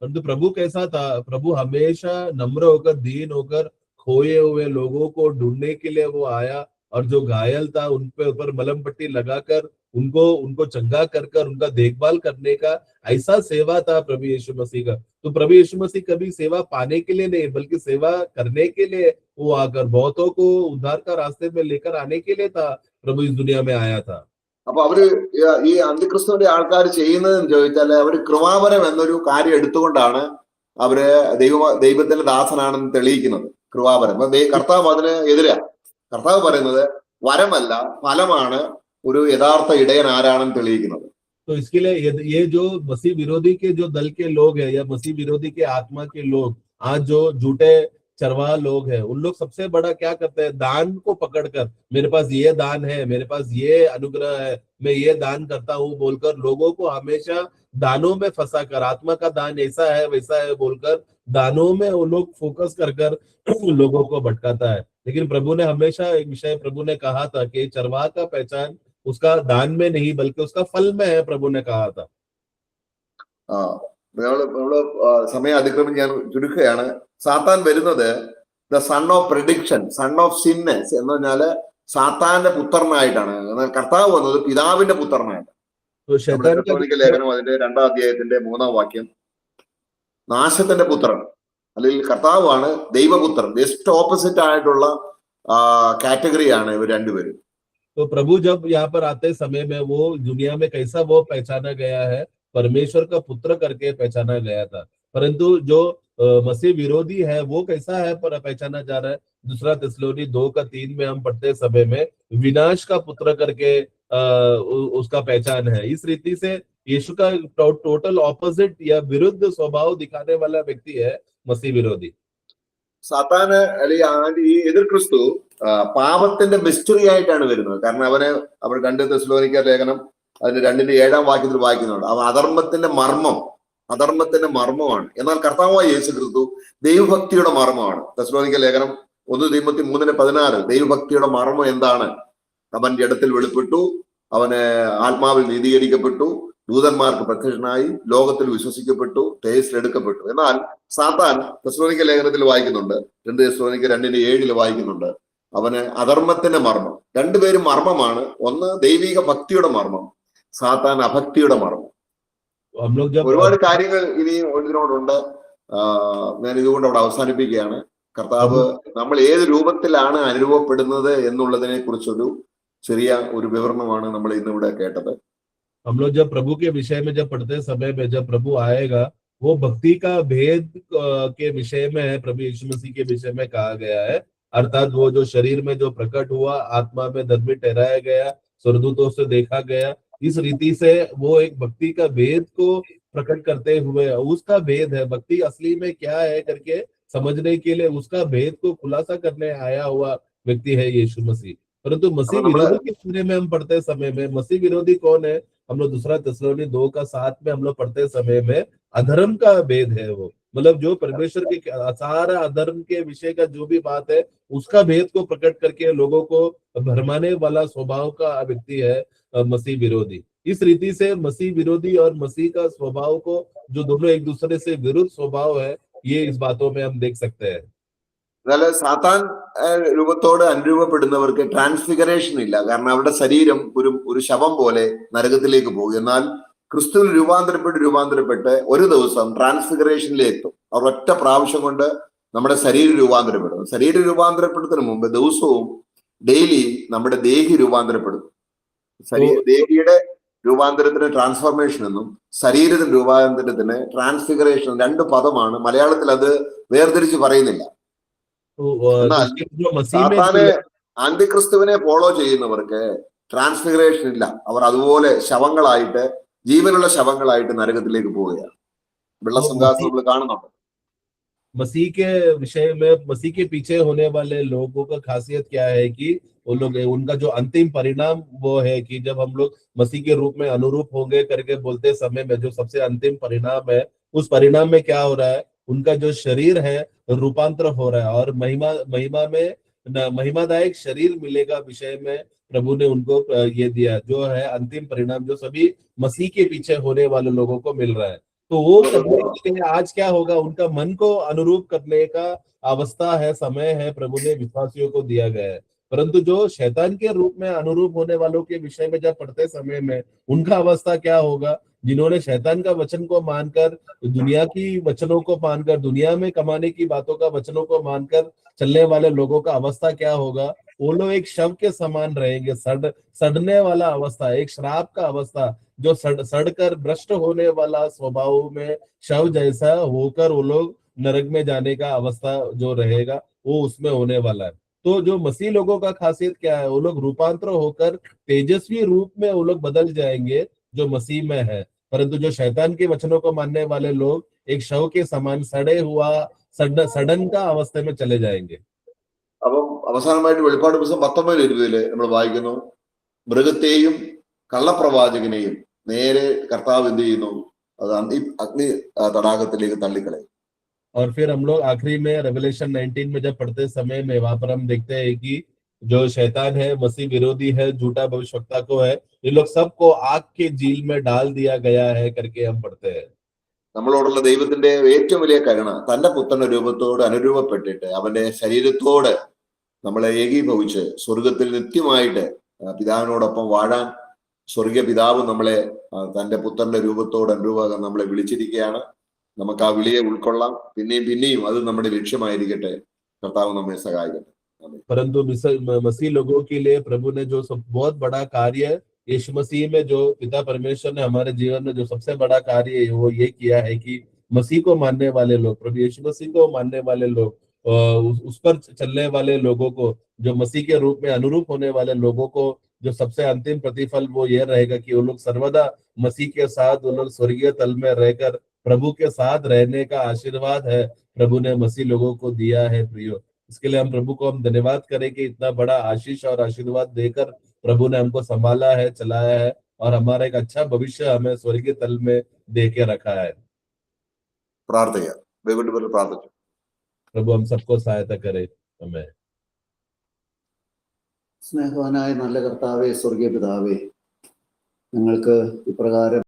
परंतु प्रभु कैसा था, प्रभु हमेशा नम्र होकर, दीन होकर, खोए हुए लोगों को ढूंढने के लिए वो आया, और जो घायल था उन पे ऊपर मलम पट्टी लगाकर उनको चंगा कर उनका देखभाल करने का ऐसा सेवा था प्रभु यीशु मसीह का। तो प्रभु यीशु मसीह कभी सेवा पाने के लिए नहीं, बल्कि सेवा करने के लिए वो आकर बहुतों को उद्धार का रास्ते में लेकर आने के लिए था प्रभु इस दुनिया में आया था। അപ്പൊ അവര് ഈ അന്ത്യക്രിസ്തുവിന്റെ ആൾക്കാർ ചെയ്യുന്നതെന്ന് ചോദിച്ചാൽ, അവര് കൃപാവരം എന്നൊരു കാര്യം എടുത്തുകൊണ്ടാണ് അവര് ദൈവത്തിന്റെ ദാസനാണെന്ന് തെളിയിക്കുന്നത്. കൃപാവരം കർത്താവ് അതിന് എതിരാ. കർത്താവ് പറയുന്നത് വരമല്ല ഫലമാണ് ഒരു യഥാർത്ഥ ഇടയൻ ആരാണെന്ന് തെളിയിക്കുന്നത്. तो इसके लिए ये जो मसीह विरोधी के जो दल के लोग हैं, या मसीह विरोधी के आत्मा के लोग, आज जो झूठे चरवाहा लोग हैं, उन लोग सबसे बड़ा क्या करते हैं, दान को पकड़कर, मेरे पास ये दान है, मेरे पास ये अनुग्रह है, मैं ये दान करता हूँ बोलकर लोगों को हमेशा दानों में फंसा कर, आत्मा का दान ऐसा है वैसा है बोलकर दानों में वो लोग फोकस कर लोगों को भटकाता है। लेकिन प्रभु ने हमेशा एक विषय प्रभु ने कहा था कि चरवाहा का पहचान उसका दान में नहीं बल्कि उसका फल में है, प्रभु ने कहा था। സമയം അതിക്രമിച്ച് ഞാൻ ചുരുക്കുകയാണ്. സാത്താൻ വരുന്നത് the son of perdition, son of sinners എന്ന് പറഞ്ഞാല് സാത്താന്റെ പുത്രനായിട്ടാണ്. എന്നാൽ കർത്താവ് വന്നത് പിതാവിന്റെ പുത്രനായിട്ടാണ്. ലേഖനം അതിന്റെ 2-ാം അധ്യായത്തിന്റെ 3-ാം വാക്യം, നാശത്തിന്റെ പുത്രൻ അല്ലെങ്കിൽ കർത്താവാണ് ദൈവപുത്രൻ. ജസ്റ്റ് ഓപ്പോസിറ്റ് ആയിട്ടുള്ള കാറ്റഗറിയാണ് ഇവർ രണ്ടുപേരും. तो प्रभु जब यहाँ पर आते समय में वो दुनिया में कैसा वो पहचाना गया है, परमेश्वर का पुत्र करके पहचाना गया था। परंतु जो मसीह विरोधी है वो कैसा है पर पहचाना जा रहा है। 2 थिस्सलुनी 2:3 में हम पढ़ते समय में विनाश का पुत्र करके उसका पहचान है। इस रीति से यीशु का टोटल ऑपोजिट या विरुद्ध स्वभाव दिखाने वाला व्यक्ति है मसीह विरोधी। സാത്താന് അല്ലെങ്കിൽ ഈ എതിർ ക്രിസ്തു പാപത്തിന്റെ മിസ്റ്ററി ആയിട്ടാണ് വരുന്നത്. കാരണം അവൻ 2 തെസ്സലോനിക്ക ലേഖനം അതിന്റെ 2:7 വാക്യത്തിൽ വായിക്കുന്നുണ്ട്. അവൻ അധർമ്മത്തിന്റെ മർമ്മമാണ്. എന്നാൽ കർത്താവായ യേശു ക്രിസ്തു ദൈവഭക്തിയുടെ മർമ്മമാണ്. തെസ്സലോനിക്ക ലേഖനം 1 തീമോത്തി 3:16 ദൈവഭക്തിയുടെ മർമ്മം എന്താണ്? അവൻ ജഡത്തിൽ വെളിപ്പെട്ടു, അവന് ആത്മാവിൽ നീതീകരിക്കപ്പെട്ടു, ദൂതന്മാർക്ക് പ്രത്യക്ഷനായി, ലോകത്തിൽ വിശ്വസിക്കപ്പെട്ടു, തേജസ്സിൽ എടുക്കപ്പെട്ടു. എന്നാൽ സാത്താൻ തെസ്സലോനിക്ക ലേഖനത്തിൽ വായിക്കുന്നുണ്ട്, 2 തെസ്സലോനിക്ക 2:7 വായിക്കുന്നുണ്ട്, അവന് അധർമ്മത്തിന്റെ മർമ്മം. രണ്ടുപേരും മർമ്മമാണ്. ഒന്ന് ദൈവിക ഭക്തിയുടെ മർമ്മം, സാത്താൻ അഭക്തിയുടെ മർമ്മം. ഒരുപാട് കാര്യങ്ങൾ ഇനി ഇതിനോടുണ്ട്. ഞാൻ ഇതുകൊണ്ട് അവിടെ അവസാനിപ്പിക്കുകയാണ്. കർത്താവ് നമ്മൾ ഏത് രൂപത്തിലാണ് അനുരൂപപ്പെടുന്നത് എന്നുള്ളതിനെ കുറിച്ചൊരു ചെറിയ ഒരു വിവരണമാണ് നമ്മൾ ഇന്നിവിടെ കേട്ടത്. हम लोग जब प्रभु के विषय में जब पढ़ते समय में जब प्रभु आएगा, वो भक्ति का भेद के विषय में है, प्रभु यीशु मसीह के विषय में कहा गया है। अर्थात वो जो शरीर में जो प्रकट हुआ, आत्मा में धर्मी ठहराया गया, स्वर्गदूतों से देखा गया, इस रीति से वो एक भक्ति का भेद को प्रकट करते हुए, उसका भेद है भक्ति असली में क्या है करके समझने के लिए उसका भेद को खुलासा करने आया हुआ व्यक्ति है यीशु मसीह। परंतु मसीह विरोधी के बारे में हम पढ़ते समय में, मसीह विरोधी कौन है? हम लोग 2 थिस्सलुनी 2:7 में हम लोग पढ़ते समय में अधर्म का भेद है वो, मतलब जो परमेश्वर के सारा अधर्म के विषय का जो भी बात है उसका भेद को प्रकट करके लोगों को भरमाने वाला स्वभाव का व्यक्ति है मसीह विरोधी। इस रीति से मसीह विरोधी और मसीह का स्वभाव को, जो दोनों एक दूसरे से विरुद्ध स्वभाव है, ये इस बातों में हम देख सकते हैं। എന്നാൽ സാത്താൻ രൂപത്തോട് അനുരൂപപ്പെടുന്നവർക്ക് ട്രാൻസ്ഫിഗറേഷൻ ഇല്ല. കാരണം അവരുടെ ശരീരം ഒരു ശവം പോലെ നരകത്തിലേക്ക് പോകും. എന്നാൽ ക്രിസ്തുവിൽ രൂപാന്തരപ്പെട്ട് ഒരു ദിവസം ട്രാൻസ്ഫിഗറേഷനിലേക്ക് എത്തും. അവർ ഒറ്റ പ്രാവശ്യം കൊണ്ട് നമ്മുടെ ശരീരം രൂപാന്തരപ്പെടും. ശരീരം രൂപാന്തരപ്പെടുന്നതിന് മുമ്പ് ദിവസവും ഡെയിലി നമ്മുടെ ദേഹി രൂപാന്തരപ്പെടും. ദേഹിയുടെ രൂപാന്തരത്തിന് ട്രാൻസ്ഫോർമേഷൻ എന്നും ശരീരത്തിന്റെ രൂപാന്തരത്തിന് ട്രാൻസ്ഫിഗറേഷൻ 2 പദമാണ്. മലയാളത്തിൽ അത് വേർതിരിച്ച് പറയുന്നില്ല. എന്നാൽ സാത്താനെ അന്തിക്രിസ്തുവിനെ ഫോളോ ചെയ്യുന്നവർക്ക് ട്രാൻസ്ഫിഗറേഷൻ ഇല്ല. അവർ അതുപോലെ ശവങ്ങളായിട്ട്, ജീവനുള്ള ശവങ്ങളായിട്ട് നരകത്തിലേക്ക് പോവുകയാണ്. വെള്ളസംഘാസം നമ്മൾ കാണുന്നുണ്ട്. मसीह के विषय में, मसीह के पीछे होने वाले लोगों का खासियत क्या है कि वो लोग, उनका जो अंतिम परिणाम वो है कि जब हम लोग मसीह के रूप में अनुरूप होंगे करके बोलते समय में जो सबसे अंतिम परिणाम है, उस परिणाम में क्या हो रहा है? उनका जो शरीर है रूपांतर हो रहा है और महिमा में महिमादायक शरीर मिलेगा विषय में प्रभु ने उनको ये दिया, जो है अंतिम परिणाम जो सभी मसीह के पीछे होने वाले लोगों को मिल रहा है। तो वो करने के लिए आज क्या होगा? उनका मन को अनुरूप करने का अवस्था है, समय है, प्रभु ने विश्वासियों को दिया गया है। परंतु जो शैतान के रूप में अनुरूप होने वालों के विषय में जब पढ़ते समय में उनका अवस्था क्या होगा? जिन्होंने शैतान का वचन को मानकर, दुनिया की वचनों को मानकर, दुनिया में कमाने की बातों का वचनों को मानकर चलने वाले लोगों का अवस्था क्या होगा? वो लोग एक शव के समान रहेंगे, सड़ने वाला अवस्था, एक श्राप का अवस्था, जो सड़कर भ्रष्ट होने वाला स्वभाव में शव जैसा होकर वो लोग नरक में जाने का अवस्था जो रहेगा वो उसमें होने वाला है। तो जो मसीह लोगों का खासियत क्या है? वो लोग रूपांतर होकर तेजस्वी रूप में वो लोग बदल जाएंगे जो मसीह में है। परंतु जो शैतान के वचनों को मानने वाले लोग एक शव के समान सड़न का अवस्था में चले जाएंगे। അപ്പം അവസാനമായിട്ട് വെളിപ്പാട് പുസ്തകം 19:20 നമ്മൾ വായിക്കുന്നു, മൃഗത്തെയും കള്ളപ്രവാചകനെയും നേരെ കർത്താവ് എന്ത് ചെയ്യുന്നു? അത് അഗ്നി തടാകത്തിലേക്ക് തള്ളിക്കളയും. और फिर हम लोग आखिरी में रेवलेशन 19 में जब पढ़ते समय में वहां पर हम देखते हैं कि जो शैतान है, मसीह विरोधी है, झूठा भविष्यवक्ता को है, ये लोग सबको आग के झील में डाल दिया गया है करके हम पढ़ते हैं। നമ്മളോടുള്ള ദൈവത്തിന്റെ ഏറ്റവും വലിയ കരുണ, തന്റെ പുത്രന്റെ രൂപത്തോട് അനുരൂപപ്പെട്ടിട്ട് അവന്റെ ശരീരത്തോട് നമ്മളെ ഏകീഭവിച്ച് സ്വർഗത്തിൽ നിത്യമായിട്ട് പിതാവിനോടൊപ്പം വാഴാൻ സ്വർഗീയ പിതാവ് നമ്മളെ തന്റെ പുത്രന്റെ രൂപത്തോട് അനുരൂപമാകാൻ നമ്മളെ വിളിച്ചിരിക്കുകയാണ്. നമുക്ക് ആ വിളിയെ ഉൾക്കൊള്ളാം. പിന്നെയും അത് നമ്മുടെ ലക്ഷ്യമായിരിക്കട്ടെ. കർത്താവ് നമ്മെ സഹായിക്കട്ടെ. परंतु मसीह लोगों के लिए प्रभु ने जो बहुत बड़ा कार्य यीशु मसीह में, जो पिता परमेश्वर ने हमारे जीवन में जो सबसे बड़ा कार्य है वो ये किया है कि मसीह को मानने वाले लोग, प्रभु यीशु मसीह को मानने वाले लोग, उस पर चलने वाले लोगों को, जो मसीह के रूप में अनुरूप होने वाले लोगों को जो सबसे अंतिम प्रतिफल वो ये रहेगा कि वो लोग सर्वदा मसीह के साथ, वो लोग स्वर्गीय तल में रहकर प्रभु के साथ रहने का आशीर्वाद है प्रभु ने मसीह लोगों को दिया है प्रियो। इसके लिए हम प्रभु को हम धन्यवाद करें कि इतना बड़ा आशीष और आशीर्वाद देकर प्रभु ने हमको संभाला है, चलाया है और हमारा एक अच्छा भविष्य हमें स्वर्गीय तल में दे के रखा है। പ്രാർത്ഥിക്കാം. ദൈവത്തിന്റെ പേരിൽ പ്രാർത്ഥിച്ചു. प्रभु हम सबको सहायता करे, हमें। സ്നേഹവാനായ നല്ല കർത്താവേ, സ്വർഗീയ പിതാവേ, ഞങ്ങൾക്ക് ഇപ്രകാരം